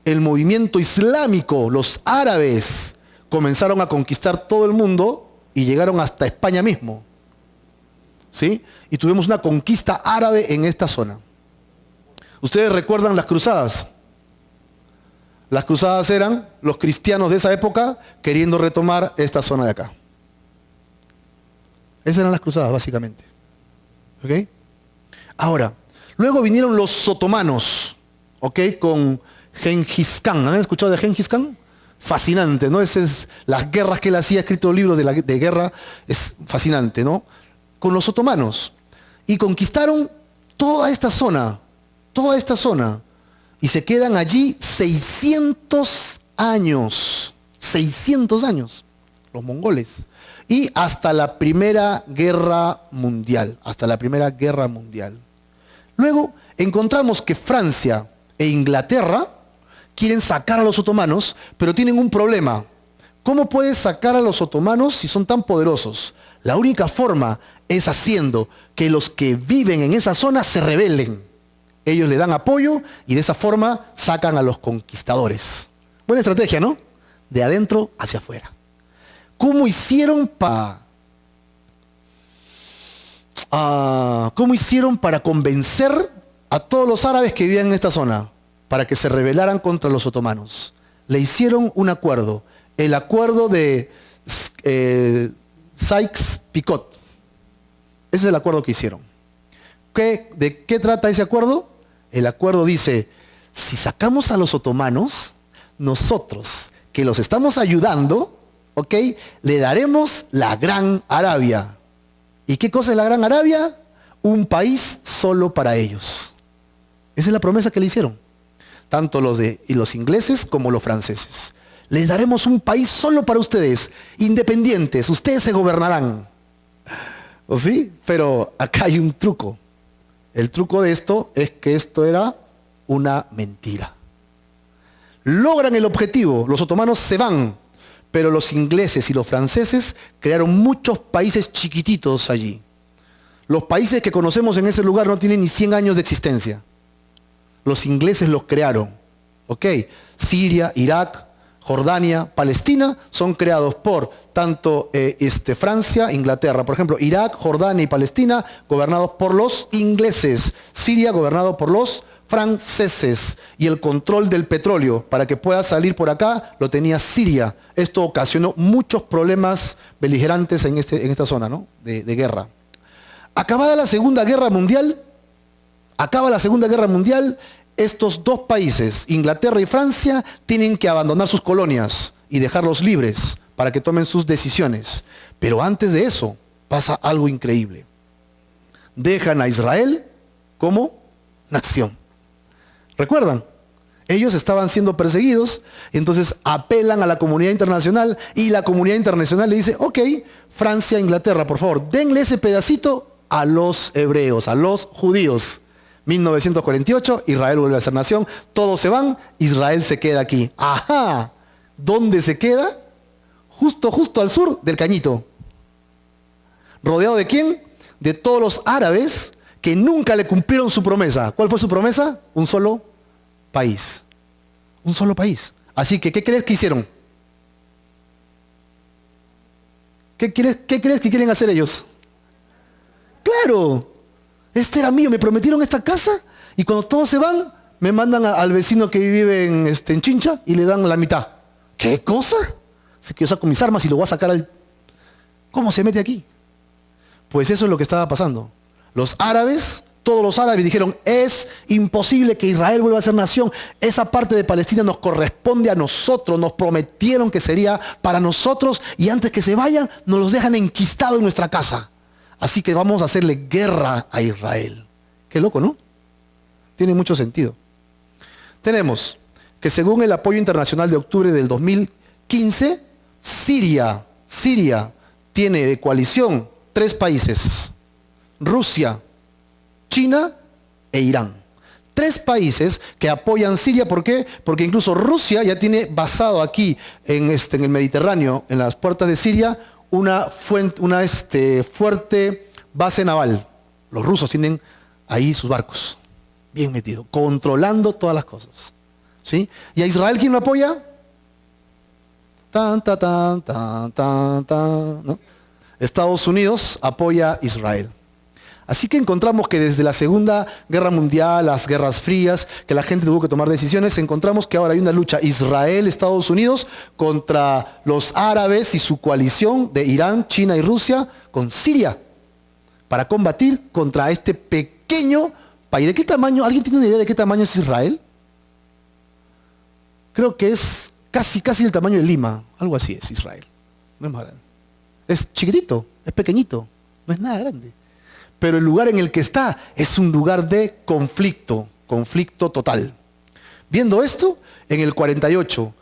el movimiento islámico, los árabes, comenzaron a conquistar todo el mundo y llegaron hasta España mismo. ¿Sí? Y tuvimos una conquista árabe en esta zona. ¿Ustedes recuerdan las cruzadas? Las cruzadas eran los cristianos de esa época queriendo retomar esta zona de acá. Esas eran las cruzadas, básicamente. ¿Ok? Ahora, luego vinieron los otomanos, ¿ok? Con Gengis Khan. ¿Han escuchado de Gengis Khan? Fascinante, ¿no? Las guerras que él hacía, escrito libros de guerra, es fascinante, ¿no? Con los otomanos. Y conquistaron toda esta zona, y se quedan allí 600 años, los mongoles. Y hasta la Primera Guerra Mundial, Luego encontramos que Francia e Inglaterra quieren sacar a los otomanos, pero tienen un problema. ¿Cómo puedes sacar a los otomanos si son tan poderosos? La única forma es haciendo que los que viven en esa zona se rebelen. Ellos le dan apoyo y de esa forma sacan a los conquistadores. Buena estrategia, ¿no? De adentro hacia afuera. ¿Cómo hicieron para convencer a todos los árabes que vivían en esta zona para que se rebelaran contra los otomanos? Le hicieron un acuerdo, el acuerdo de Sykes-Picot. Ese es el acuerdo que hicieron. ¿De qué trata ese acuerdo? El acuerdo dice, si sacamos a los otomanos, nosotros que los estamos ayudando, ¿ok? Le daremos la Gran Arabia. ¿Y qué cosa es la Gran Arabia? Un país solo para ellos. Esa es la promesa que le hicieron. Tanto los ingleses como los franceses. Les daremos un país solo para ustedes, independientes, ustedes se gobernarán. ¿O sí? Pero acá hay un truco. El truco de esto es que esto era una mentira. Logran el objetivo, los otomanos se van, pero los ingleses y los franceses crearon muchos países chiquititos allí. Los países que conocemos en ese lugar no tienen ni 100 años de existencia. Los ingleses los crearon. ¿Ok? Siria, Irak, Jordania, Palestina son creados por tanto Francia, Inglaterra. Por ejemplo, Irak, Jordania y Palestina gobernados por los ingleses. Siria gobernado por los franceses. Y el control del petróleo para que pueda salir por acá lo tenía Siria. Esto ocasionó muchos problemas beligerantes en esta zona, ¿no? de guerra. Acaba la Segunda Guerra Mundial, estos dos países, Inglaterra y Francia, tienen que abandonar sus colonias y dejarlos libres para que tomen sus decisiones. Pero antes de eso, pasa algo increíble. Dejan a Israel como nación. ¿Recuerdan? Ellos estaban siendo perseguidos, entonces apelan a la comunidad internacional y la comunidad internacional le dice, ok, Francia, Inglaterra, por favor, denle ese pedacito a los hebreos, a los judíos. 1948, Israel vuelve a ser nación, todos se van, Israel se queda aquí. ¡Ajá! ¿Dónde se queda? Justo al sur del Cañito. ¿Rodeado de quién? De todos los árabes que nunca le cumplieron su promesa. ¿Cuál fue su promesa? Un solo país. Un solo país. Así que, ¿qué crees que hicieron? ¿Qué crees que quieren hacer ellos? ¡Claro! Este era mío, me prometieron esta casa y cuando todos se van, me mandan al vecino que vive en Chincha y le dan la mitad. ¿Qué cosa? Sé que yo saco mis armas y lo voy a sacar al... ¿Cómo se mete aquí? Pues eso es lo que estaba pasando. Los árabes, todos los árabes dijeron, es imposible que Israel vuelva a ser nación. Esa parte de Palestina nos corresponde a nosotros. Nos prometieron que sería para nosotros y antes que se vayan, nos los dejan enquistados en nuestra casa. Así que vamos a hacerle guerra a Israel. Qué loco, ¿no? Tiene mucho sentido. Tenemos que según el apoyo internacional de octubre del 2015, Siria tiene de coalición 3 países: Rusia, China e Irán. 3 países que apoyan Siria. ¿Por qué? Porque incluso Rusia ya tiene basado aquí en el Mediterráneo, en las puertas de Siria, una fuerte base naval. Los rusos tienen ahí sus barcos, bien metidos, controlando todas las cosas. ¿Sí? ¿Y a Israel quién lo apoya? ¿No? Estados Unidos apoya a Israel. Así que encontramos que desde la Segunda Guerra Mundial, las guerras frías, que la gente tuvo que tomar decisiones, encontramos que ahora hay una lucha Israel-Estados Unidos contra los árabes y su coalición de Irán, China y Rusia con Siria para combatir contra este pequeño país. ¿De qué tamaño? ¿Alguien tiene una idea de qué tamaño es Israel? Creo que es casi el tamaño de Lima. Algo así es Israel. No es más grande. Es chiquitito, es pequeñito, no es nada grande. Pero el lugar en el que está es un lugar de conflicto total. Viendo esto, en el 48,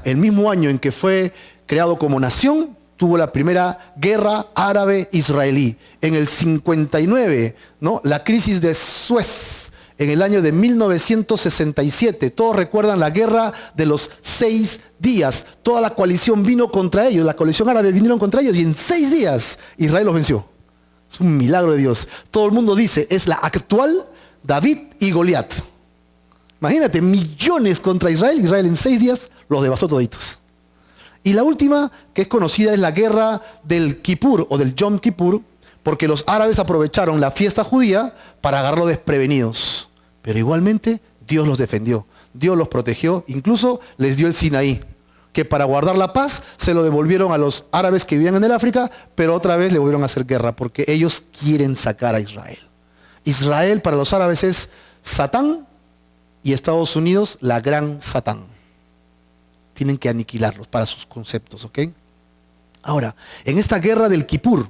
el mismo año en que fue creado como nación, tuvo la primera guerra árabe-israelí. En el 59, ¿no? La crisis de Suez, en el año de 1967. Todos recuerdan la guerra de los 6 días. Toda la coalición vino contra ellos, la coalición árabe vinieron contra ellos y en 6 días Israel los venció. Es un milagro de Dios. Todo el mundo dice, es la actual David y Goliat. Imagínate, millones contra Israel. Israel en 6 días los devastó toditos. Y la última, que es conocida, es la guerra del Kippur o del Yom Kippur, porque los árabes aprovecharon la fiesta judía para agarrarlos desprevenidos. Pero igualmente Dios los defendió, Dios los protegió, incluso les dio el Sinaí, que para guardar la paz se lo devolvieron a los árabes que vivían en el África, pero otra vez le volvieron a hacer guerra, porque ellos quieren sacar a Israel. Israel para los árabes es Satán y Estados Unidos la gran Satán. Tienen que aniquilarlos para sus conceptos, ¿ok? Ahora, en esta guerra del Kippur,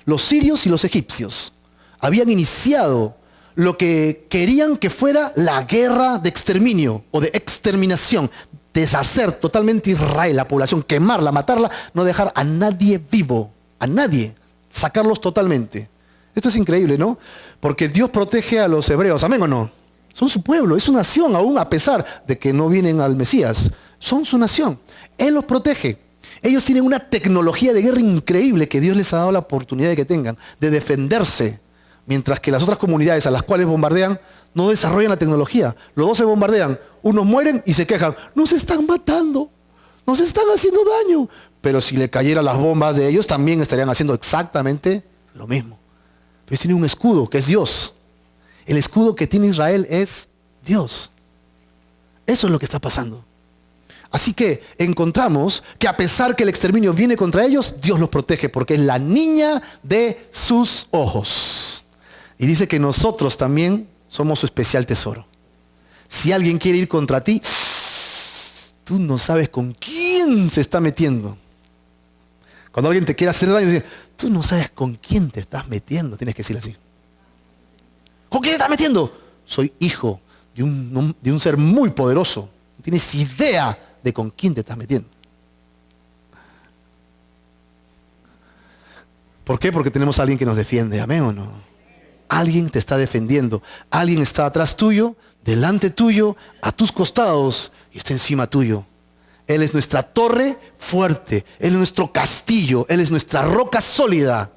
los sirios y los egipcios habían iniciado lo que querían que fuera la guerra de exterminio o de exterminación. Deshacer totalmente Israel, la población, quemarla, matarla, no dejar a nadie vivo, a nadie, sacarlos totalmente. Esto es increíble, ¿no? Porque Dios protege a los hebreos, ¿amén o no? Son su pueblo, es su nación, aún a pesar de que no vienen al Mesías. Son su nación, Él los protege. Ellos tienen una tecnología de guerra increíble que Dios les ha dado la oportunidad de que tengan, de defenderse, mientras que las otras comunidades a las cuales bombardean no desarrollan la tecnología. Los dos se bombardean, unos mueren y se quejan, nos están matando, nos están haciendo daño. Pero si le cayeran las bombas de ellos, también estarían haciendo exactamente lo mismo. Pero ellos tienen un escudo que es Dios. El escudo que tiene Israel es Dios. Eso es lo que está pasando. Así que encontramos que a pesar que el exterminio viene contra ellos, Dios los protege porque es la niña de sus ojos. Y dice que nosotros también somos su especial tesoro. Si alguien quiere ir contra ti, tú no sabes con quién se está metiendo. Cuando alguien te quiere hacer daño, dice, tú no sabes con quién te estás metiendo. Tienes que decirle así. ¿Con quién te estás metiendo? Soy hijo de un ser muy poderoso. No tienes idea de con quién te estás metiendo. ¿Por qué? Porque tenemos a alguien que nos defiende. ¿Amén o no? Alguien te está defendiendo. Alguien está atrás tuyo, delante tuyo, a tus costados y está encima tuyo. Él es nuestra torre fuerte. Él es nuestro castillo. Él es nuestra roca sólida.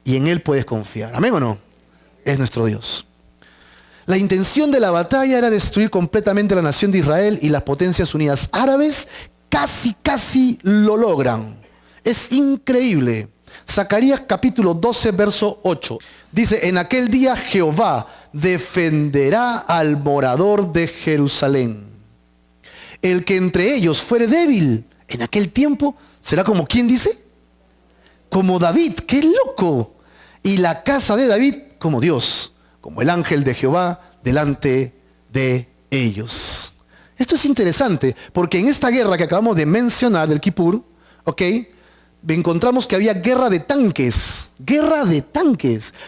Y en Él puedes confiar. ¿Amén o no? Es nuestro Dios. La intención de la batalla era destruir completamente la nación de Israel y las potencias unidas árabes casi lo logran. Es increíble. Zacarías capítulo 12, verso 8. Dice, en aquel día Jehová defenderá al morador de Jerusalén. El que entre ellos fuere débil, en aquel tiempo será como, ¿quién dice? Como David, ¡qué loco! Y la casa de David como Dios, como el ángel de Jehová delante de ellos. Esto es interesante, porque en esta guerra que acabamos de mencionar del Kippur, ¿ok? encontramos que había guerra de tanques,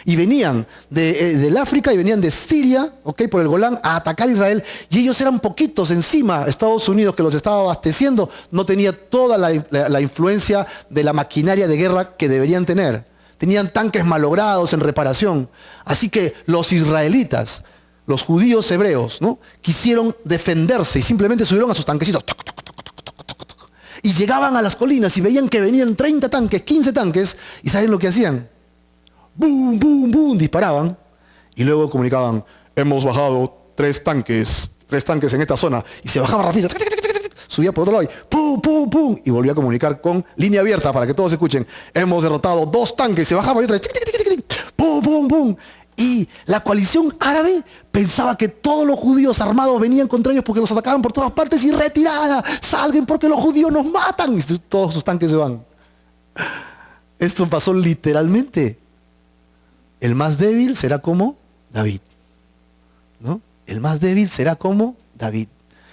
y venían del África y venían de Siria, por el Golán, a atacar a Israel, y ellos eran poquitos encima. Estados Unidos, que los estaba abasteciendo, no tenía toda la influencia de la maquinaria de guerra que deberían tener. Tenían tanques malogrados en reparación. Así que los israelitas, los judíos hebreos, ¿no?, quisieron defenderse y simplemente subieron a sus tanquecitos. Y llegaban a las colinas y veían que venían 30 tanques, 15 tanques, y ¿saben lo que hacían? ¡Bum, bum, bum! Disparaban y luego comunicaban: hemos bajado 3 tanques en esta zona. Y se bajaba rápido, subía por otro lado y ¡pum, pum, pum! Y volvía a comunicar con línea abierta para que todos escuchen: hemos derrotado 2 tanques. Se bajaba y otra vez, ¡pum, pum, pum! Y la coalición árabe pensaba que todos los judíos armados venían contra ellos porque los atacaban por todas partes, y retirada, salgan porque los judíos nos matan. Y todos sus tanques se van. Esto pasó literalmente. El más débil será como David, ¿no? El más débil será como David.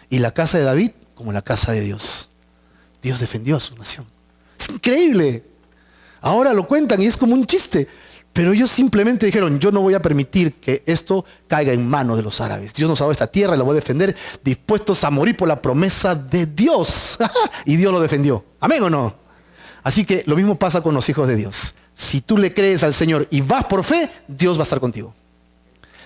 Y la casa de David como la casa de Dios. Dios defendió a su nación. Es increíble. Ahora lo cuentan y es como un chiste. Pero ellos simplemente dijeron: yo no voy a permitir que esto caiga en manos de los árabes. Dios nos ha dado esta tierra y la voy a defender, dispuestos a morir por la promesa de Dios. Y Dios lo defendió. ¿Amén o no? Así que lo mismo pasa con los hijos de Dios. Si tú le crees al Señor y vas por fe, Dios va a estar contigo.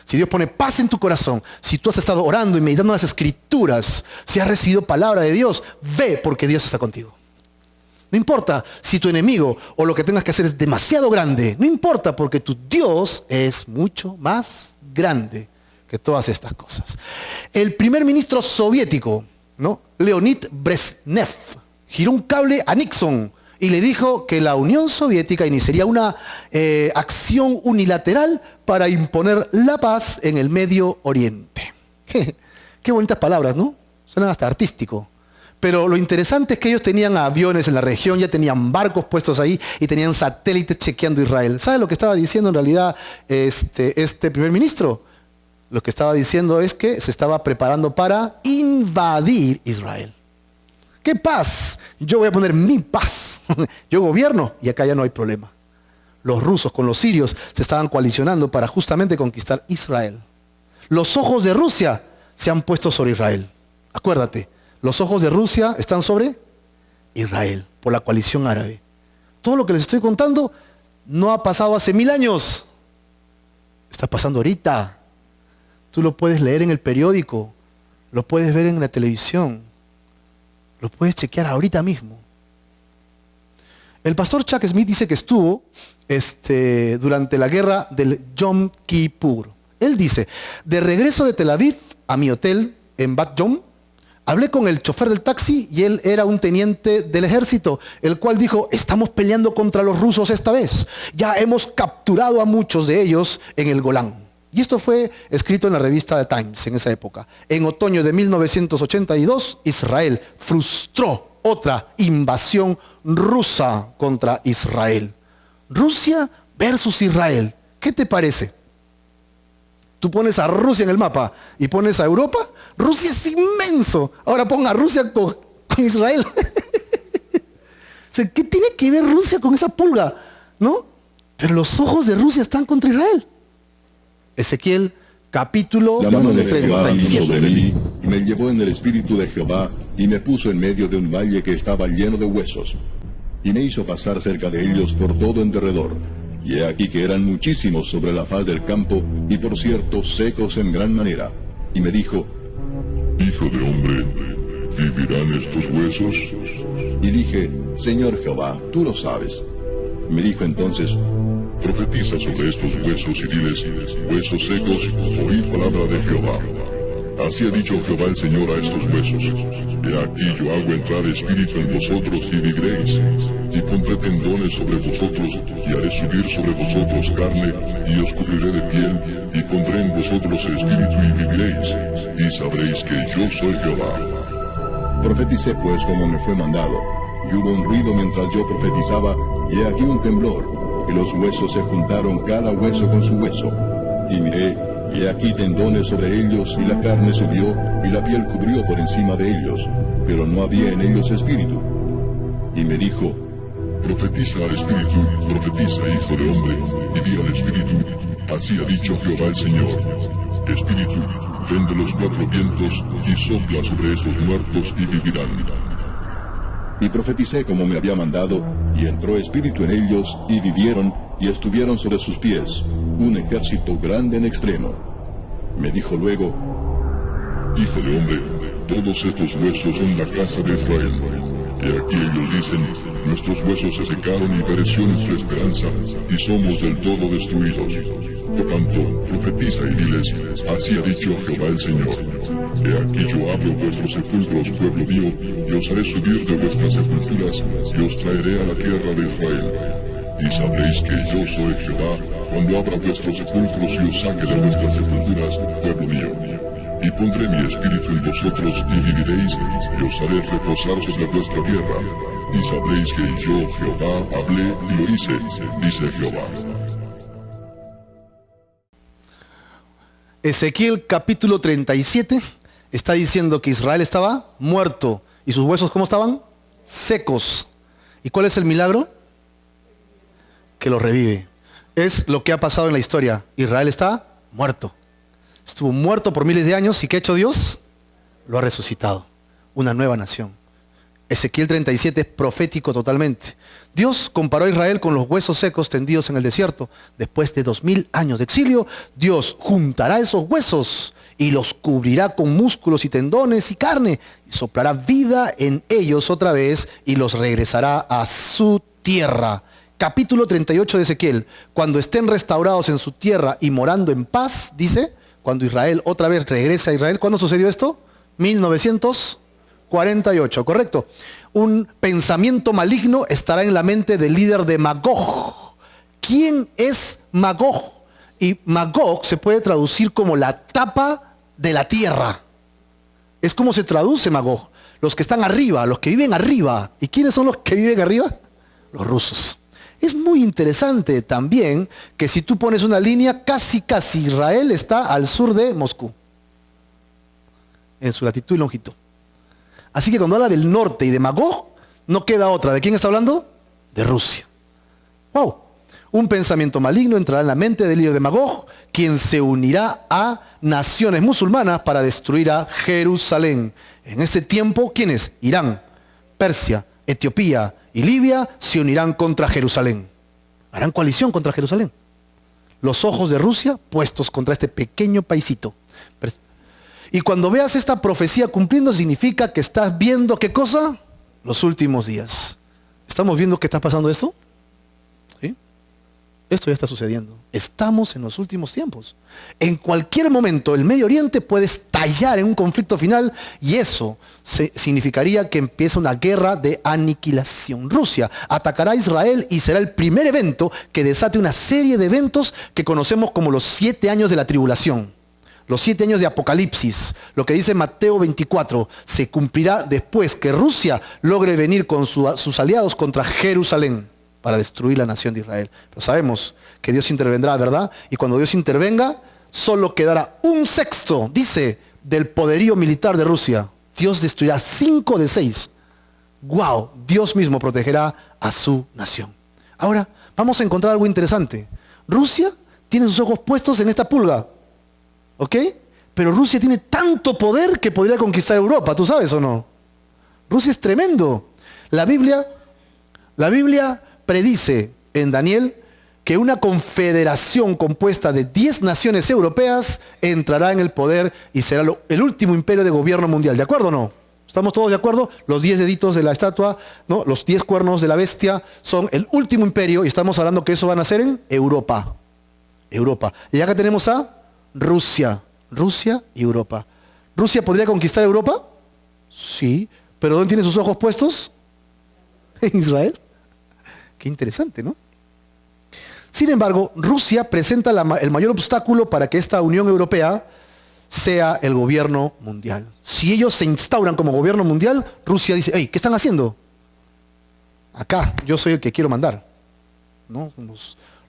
Si Dios pone paz en tu corazón, si tú has estado orando y meditando las Escrituras, si has recibido palabra de Dios, ve, porque Dios está contigo. No importa si tu enemigo o lo que tengas que hacer es demasiado grande. No importa, porque tu Dios es mucho más grande que todas estas cosas. El primer ministro soviético, ¿no?, Leonid Brezhnev, giró un cable a Nixon y le dijo que la Unión Soviética iniciaría una acción unilateral para imponer la paz en el Medio Oriente. Qué bonitas palabras, ¿no? Suenan hasta artístico. Pero lo interesante es que ellos tenían aviones en la región, ya tenían barcos puestos ahí y tenían satélites chequeando Israel. ¿Sabe lo que estaba diciendo en realidad este primer ministro? Lo que estaba diciendo es que se estaba preparando para invadir Israel. ¿Qué paz? Yo voy a poner mi paz. Yo gobierno y acá ya no hay problema. Los rusos con los sirios se estaban coalicionando para justamente conquistar Israel. Los ojos de Rusia se han puesto sobre Israel. Acuérdate. Los ojos de Rusia están sobre Israel, por la coalición árabe. Todo lo que les estoy contando no ha pasado hace 1000 años. Está pasando ahorita. Tú lo puedes leer en el periódico, lo puedes ver en la televisión, lo puedes chequear ahorita mismo. El pastor Chuck Smith dice que estuvo durante la guerra del Yom Kippur. Él dice: de regreso de Tel Aviv a mi hotel en Bat Yom, hablé con el chofer del taxi y él era un teniente del ejército, el cual dijo: estamos peleando contra los rusos esta vez. Ya hemos capturado a muchos de ellos en el Golán. Y esto fue escrito en la revista The Times en esa época. En otoño de 1982, Israel frustró otra invasión rusa contra Israel. Rusia versus Israel. ¿Qué te parece? Tú pones a Rusia en el mapa y pones a Europa. Rusia es inmenso. Ahora pon a Rusia con Israel. O sea, ¿qué tiene que ver Rusia con esa pulga? ¿No? Pero los ojos de Rusia están contra Israel. Ezequiel capítulo 37. Sobre mí, y me llevó en el espíritu de Jehová y me puso en medio de un valle que estaba lleno de huesos. Y me hizo pasar cerca de ellos por todo en derredor. Y he aquí que eran muchísimos sobre la faz del campo, y por cierto secos en gran manera. Y me dijo: Hijo de hombre, ¿vivirán estos huesos? Y dije: Señor Jehová, tú lo sabes. Me dijo entonces: Profetiza sobre estos huesos y diles: huesos secos, oíd palabra de Jehová. Así ha dicho Jehová el Señor a estos huesos: He aquí yo hago entrar espíritu en vosotros y viviréis, y pondré tendones sobre vosotros, y haré subir sobre vosotros carne, y os cubriré de piel, y pondré en vosotros espíritu y viviréis, y sabréis que yo soy Jehová. Profeticé pues como me fue mandado, y hubo un ruido mientras yo profetizaba, y he aquí un temblor, y los huesos se juntaron cada hueso con su hueso. Y miré, y he aquí tendones sobre ellos, y la carne subió, y la piel cubrió por encima de ellos, pero no había en ellos espíritu. Y me dijo: Profetiza al espíritu, profetiza, hijo de hombre, y di al espíritu, así ha dicho Jehová el Señor. Espíritu, ven de los cuatro vientos y sopla sobre estos muertos y vivirán. Y profeticé como me había mandado, y entró espíritu en ellos, y vivieron, y estuvieron sobre sus pies, un ejército grande en extremo. Me dijo luego, hijo de hombre, todos estos huesos son la casa de Israel. Y aquí ellos dicen, nuestros huesos se secaron y pereció nuestra esperanza, y somos del todo destruidos. Por tanto, profetiza y diles, así ha dicho Jehová el Señor. He aquí yo abro vuestros sepulcros, pueblo mío, y os haré subir de vuestras sepulturas, y os traeré a la tierra de Israel. Y sabréis que yo soy Jehová, cuando abra vuestros sepulcros y os saque de vuestras sepulturas, pueblo mío. Y pondré mi espíritu en vosotros, y viviréis, y os haré reposar sobre vuestra tierra. Y sabréis que yo, Jehová, hablé y lo hice, dice Jehová. Ezequiel capítulo 37 está diciendo que Israel estaba muerto. ¿Y sus huesos cómo estaban? Secos. ¿Y cuál es el milagro? Que lo revive. Es lo que ha pasado en la historia. Israel está muerto. Estuvo muerto por miles de años y ¿qué ha hecho Dios? Lo ha resucitado. Una nueva nación. Ezequiel 37 es profético totalmente. Dios comparó a Israel con los huesos secos tendidos en el desierto. Después de 2000 años de exilio, Dios juntará esos huesos y los cubrirá con músculos y tendones y carne. Y soplará vida en ellos otra vez y los regresará a su tierra. Capítulo 38 de Ezequiel. Cuando estén restaurados en su tierra y morando en paz, dice, cuando Israel otra vez regresa a Israel. ¿Cuándo sucedió esto? 1948, ¿correcto? Un pensamiento maligno estará en la mente del líder de Magog. ¿Quién es Magog? Y Magog se puede traducir como la tapa de la tierra. Es como se traduce Magog. Los que están arriba, los que viven arriba. ¿Y quiénes son los que viven arriba? Los rusos. Es muy interesante también que si tú pones una línea, casi Israel está al sur de Moscú, en su latitud y longitud. Así que cuando habla del norte y de Magog, no queda otra. ¿De quién está hablando? De Rusia. ¡Wow! Un pensamiento maligno entrará en la mente del líder de Magog, quien se unirá a naciones musulmanas para destruir a Jerusalén. En ese tiempo, ¿quiénes? Irán, Persia, Etiopía y Libia se unirán contra Jerusalén. Harán coalición contra Jerusalén. Los ojos de Rusia puestos contra este pequeño paisito. Y cuando veas esta profecía cumpliendo, significa que estás viendo, ¿qué cosa? Los últimos días. ¿Estamos viendo qué está pasando esto? ¿Sí? Esto ya está sucediendo. Estamos en los últimos tiempos. En cualquier momento el Medio Oriente puede estallar en un conflicto final y eso significaría que empieza una guerra de aniquilación. Rusia atacará a Israel y será el primer evento que desate una serie de eventos que conocemos como los 7 años de la tribulación. Los 7 años de Apocalipsis, lo que dice Mateo 24, se cumplirá después que Rusia logre venir con sus aliados contra Jerusalén para destruir la nación de Israel. Pero sabemos que Dios intervendrá, ¿verdad? Y cuando Dios intervenga, solo quedará 1/6, dice, del poderío militar de Rusia. Dios destruirá 5 de 6. ¡Wow! Dios mismo protegerá a su nación. Ahora, vamos a encontrar algo interesante. Rusia tiene sus ojos puestos en esta pulga. ¿Ok? Pero Rusia tiene tanto poder que podría conquistar Europa, ¿tú sabes o no? Rusia es tremendo. La Biblia predice en Daniel que una confederación compuesta de 10 naciones europeas entrará en el poder y será el último imperio de gobierno mundial. ¿De acuerdo o no? ¿Estamos todos de acuerdo? Los 10 deditos de la estatua, ¿no? Los 10 cuernos de la bestia son el último imperio y estamos hablando que eso van a ser en Europa. Europa. Y acá tenemos a Rusia y Europa. ¿Rusia podría conquistar Europa? Sí, pero ¿dónde tiene sus ojos puestos? En Israel. Qué interesante, ¿no? Sin embargo, Rusia presenta el mayor obstáculo para que esta Unión Europea sea el gobierno mundial. Si ellos se instauran como gobierno mundial, Rusia dice, hey, ¿qué están haciendo? Acá, yo soy el que quiero mandar, ¿no?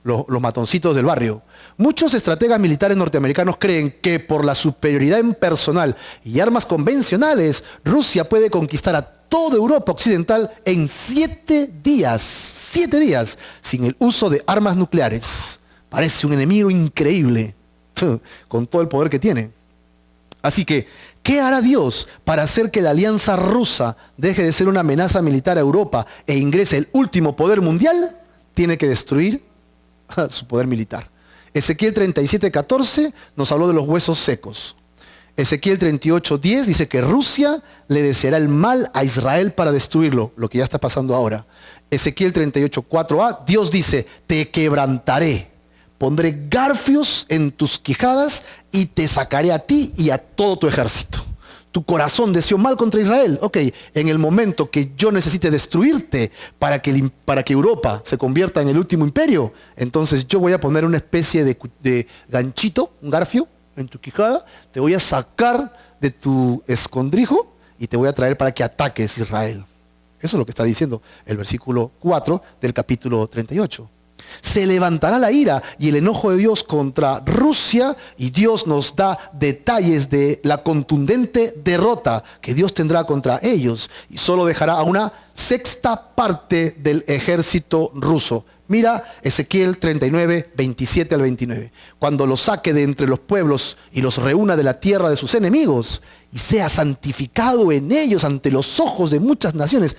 Los matoncitos del barrio. Muchos estrategas militares norteamericanos creen que por la superioridad en personal y armas convencionales, Rusia puede conquistar a toda Europa occidental en 7 días. 7 días sin el uso de armas nucleares. Parece un enemigo increíble con todo el poder que tiene. Así que, ¿qué hará Dios para hacer que la alianza rusa deje de ser una amenaza militar a Europa e ingrese el último poder mundial? Tiene que destruir su poder militar. Ezequiel 37:14 nos habló de los huesos secos. Ezequiel 38:10 dice que Rusia le deseará el mal a Israel para destruirlo, lo que ya está pasando ahora. Ezequiel 38:4a, Dios dice, te quebrantaré, pondré garfios en tus quijadas y te sacaré a ti y a todo tu ejército. Tu corazón deseó mal contra Israel. Ok, en el momento que yo necesite destruirte para que Europa se convierta en el último imperio, entonces yo voy a poner una especie de ganchito, un garfio, en tu quijada, te voy a sacar de tu escondrijo y te voy a traer para que ataques Israel. Eso es lo que está diciendo el versículo 4 del capítulo 38. Se levantará la ira y el enojo de Dios contra Rusia, y Dios nos da detalles de la contundente derrota que Dios tendrá contra ellos, y solo dejará a una 1/6 parte del ejército ruso. Mira Ezequiel 39, 27 al 29. Cuando los saque de entre los pueblos y los reúna de la tierra de sus enemigos, y sea santificado en ellos ante los ojos de muchas naciones,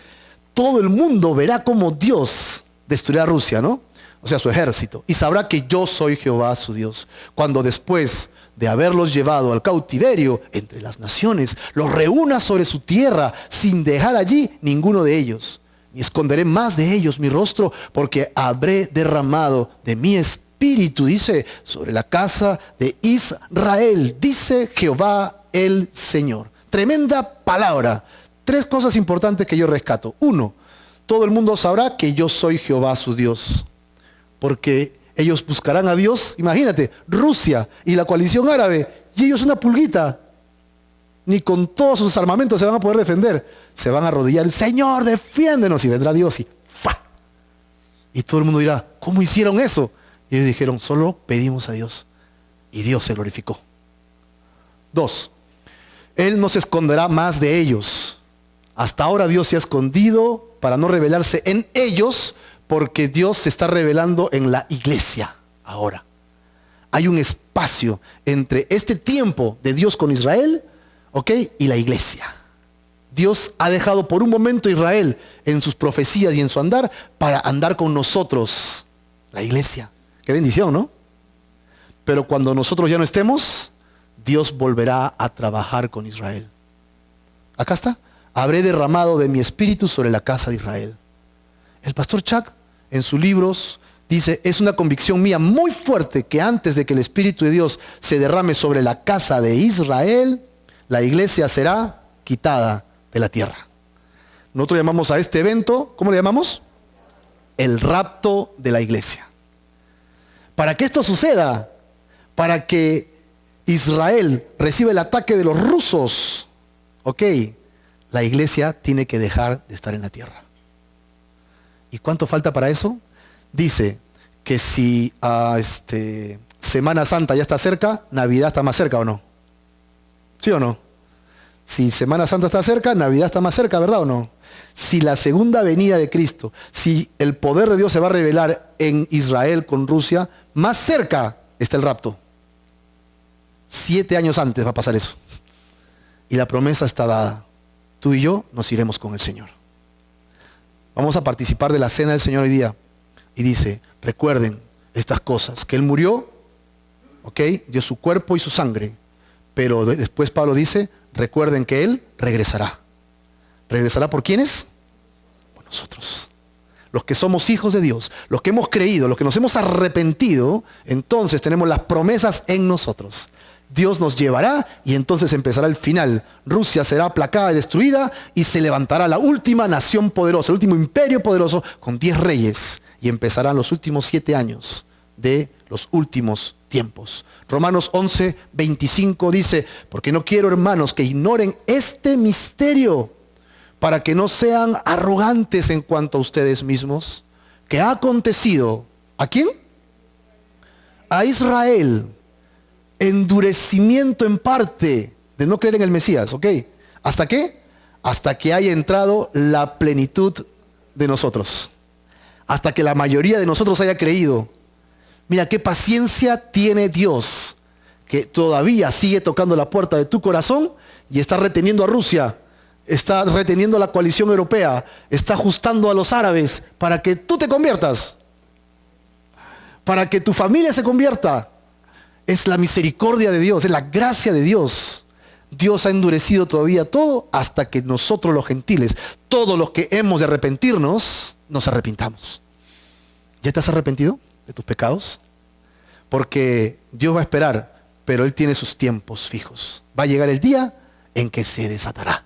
todo el mundo verá cómo Dios destruirá a Rusia, ¿no? O sea, su ejército, y sabrá que yo soy Jehová su Dios, cuando después de haberlos llevado al cautiverio entre las naciones, los reúna sobre su tierra, sin dejar allí ninguno de ellos. Y esconderé más de ellos mi rostro, porque habré derramado de mi espíritu, dice, sobre la casa de Israel, dice Jehová el Señor. Tremenda palabra. 3 cosas importantes que yo rescato. 1, todo el mundo sabrá que yo soy Jehová su Dios, porque ellos buscarán a Dios. Imagínate, Rusia y la coalición árabe, y ellos una pulguita, ni con todos sus armamentos se van a poder defender. Se van a arrodillar, Señor, defiéndenos, y vendrá Dios y ¡fa! Y todo el mundo dirá, ¿cómo hicieron eso? Y ellos dijeron, solo pedimos a Dios, y Dios se glorificó. 2, Él no se esconderá más de ellos. Hasta ahora Dios se ha escondido para no revelarse en ellos, porque Dios se está revelando en la iglesia ahora. Hay un espacio entre este tiempo de Dios con Israel, ¿ok?, y la iglesia. Dios ha dejado por un momento a Israel en sus profecías y en su andar para andar con nosotros, la iglesia. Qué bendición, ¿no? Pero cuando nosotros ya no estemos, Dios volverá a trabajar con Israel. Acá está. Habré derramado de mi espíritu sobre la casa de Israel. El pastor Chuck, en sus libros, dice, es una convicción mía muy fuerte que antes de que el Espíritu de Dios se derrame sobre la casa de Israel, la iglesia será quitada de la tierra. Nosotros llamamos a este evento, ¿cómo le llamamos? El rapto de la iglesia. Para que esto suceda, para que Israel reciba el ataque de los rusos, ok, la iglesia tiene que dejar de estar en la tierra. ¿Y cuánto falta para eso? Dice que si Semana Santa ya está cerca, Navidad está más cerca, ¿o no? ¿Sí o no? Si Semana Santa está cerca, Navidad está más cerca, ¿verdad o no? Si la segunda venida de Cristo, si el poder de Dios se va a revelar en Israel con Rusia, más cerca está el rapto. 7 años antes va a pasar eso. Y la promesa está dada. Tú y yo nos iremos con el Señor. Vamos a participar de la cena del Señor hoy día. Y dice, recuerden estas cosas, que Él murió, ¿ok?, dio su cuerpo y su sangre. Pero después Pablo dice, recuerden que Él regresará. ¿Regresará por quiénes? Por nosotros. Los que somos hijos de Dios, los que hemos creído, los que nos hemos arrepentido, entonces tenemos las promesas en nosotros. Dios nos llevará y entonces empezará el final. Rusia será aplacada y destruida y se levantará la última nación poderosa, el último imperio poderoso con 10 reyes, y empezarán los últimos 7 años de los últimos tiempos. Romanos 11, 25 dice, porque no quiero, hermanos, que ignoren este misterio, para que no sean arrogantes en cuanto a ustedes mismos, que ha acontecido, ¿a quién? A Israel. Endurecimiento en parte de no creer en el Mesías, ¿ok? ¿Hasta qué? hasta que haya entrado la plenitud de nosotros, hasta que la mayoría de nosotros haya creído. Mira qué paciencia tiene Dios, que todavía sigue tocando la puerta de tu corazón y está reteniendo a Rusia, está reteniendo a la coalición europea, está ajustando a los árabes para que tú te conviertas, para que tu familia se convierta. Es la misericordia de Dios, es la gracia de Dios. Dios ha endurecido todavía todo hasta que nosotros los gentiles, todos los que hemos de arrepentirnos, nos arrepintamos. ¿Ya te has arrepentido de tus pecados? Porque Dios va a esperar, pero Él tiene sus tiempos fijos. Va a llegar el día en que se desatará.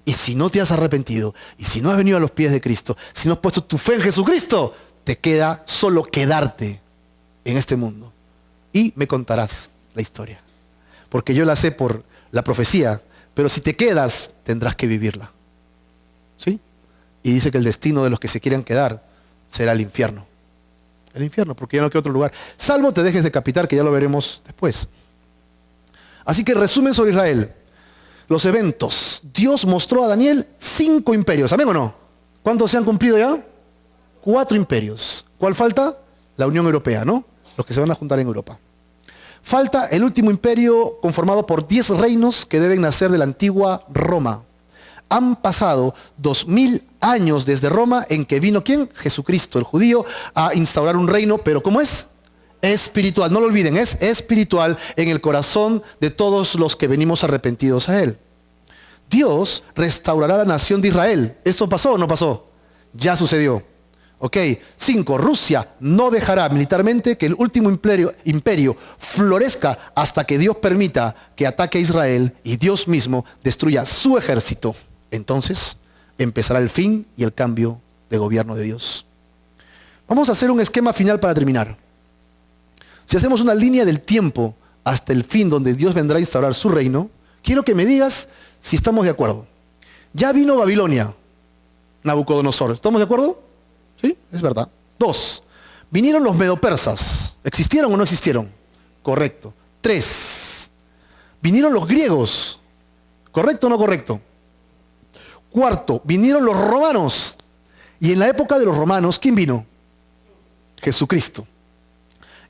Y si no te has arrepentido, y si no has venido a los pies de Cristo, si no has puesto tu fe en Jesucristo, te queda solo quedarte en este mundo. Y me contarás la historia. Porque yo la sé por la profecía, pero si te quedas, tendrás que vivirla. ¿Sí? Y dice que el destino de los que se quieran quedar será el infierno. El infierno, porque ya no queda otro lugar. Salvo te dejes decapitar, que ya lo veremos después. Así que resumen sobre Israel. Los eventos. Dios mostró a Daniel 5 imperios. ¿Amén o no? ¿Cuántos se han cumplido ya? 4 imperios. ¿Cuál falta? La Unión Europea, ¿no? Los que se van a juntar en Europa. Falta el último imperio conformado por 10 reinos que deben nacer de la antigua Roma. Han pasado 2000 años desde Roma en que vino ¿quién? Jesucristo, el judío, a instaurar un reino, pero ¿cómo es? Espiritual, no lo olviden, es espiritual en el corazón de todos los que venimos arrepentidos a Él. Dios restaurará la nación de Israel. ¿Esto pasó o no pasó? Ya sucedió. Ok, 5. Rusia no dejará militarmente que el último imperio florezca hasta que Dios permita que ataque a Israel y Dios mismo destruya su ejército. Entonces empezará el fin y el cambio de gobierno de Dios. Vamos a hacer un esquema final para terminar. Si hacemos una línea del tiempo hasta el fin donde Dios vendrá a instaurar su reino, quiero que me digas si estamos de acuerdo. Ya vino Babilonia, Nabucodonosor. ¿Estamos de acuerdo? Sí, es verdad. 2. Vinieron los medopersas. ¿Existieron o no existieron? Correcto. 3. Vinieron los griegos. ¿Correcto o no correcto? 4. Vinieron los romanos. Y en la época de los romanos, ¿quién vino? Jesucristo.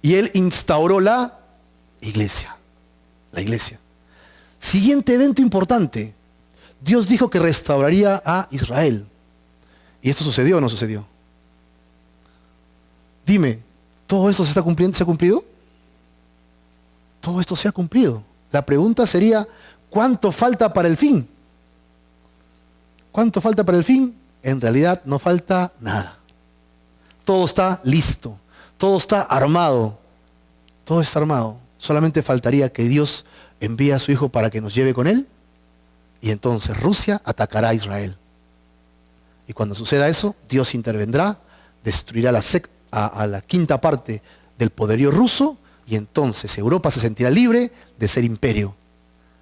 Y Él instauró la iglesia. La iglesia. Siguiente evento importante. Dios dijo que restauraría a Israel. ¿Y esto sucedió o no sucedió? Dime, ¿todo esto se está cumpliendo? ¿Se ha cumplido? Todo esto se ha cumplido. La pregunta sería, ¿cuánto falta para el fin? ¿Cuánto falta para el fin? En realidad no falta nada. Todo está listo. Todo está armado. Todo está armado. Solamente faltaría que Dios envíe a su Hijo para que nos lleve con Él. Y entonces Rusia atacará a Israel. Y cuando suceda eso, Dios intervendrá, destruirá a la quinta parte del poderío ruso, y entonces Europa se sentirá libre de ser imperio.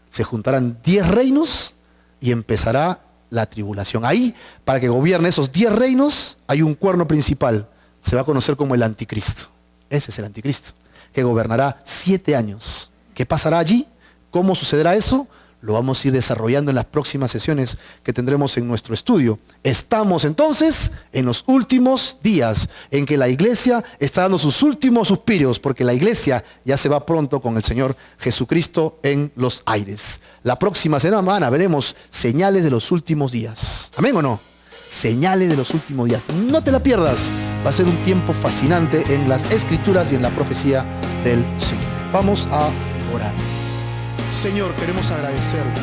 Se juntarán 10 reinos y empezará la tribulación. Ahí, para que gobierne esos 10 reinos, hay un cuerno principal. Se va a conocer como el anticristo. Ese es el anticristo, que gobernará 7 años. ¿Qué pasará allí? ¿Cómo sucederá eso? Lo vamos a ir desarrollando en las próximas sesiones que tendremos en nuestro estudio. Estamos entonces en los últimos días en que la iglesia está dando sus últimos suspiros, porque la iglesia ya se va pronto con el Señor Jesucristo en los aires. La próxima semana veremos señales de los últimos días. ¿Amén o no? Señales de los últimos días. No te la pierdas. Va a ser un tiempo fascinante en las Escrituras y en la profecía del Señor. Vamos a orar. Señor, queremos agradecerte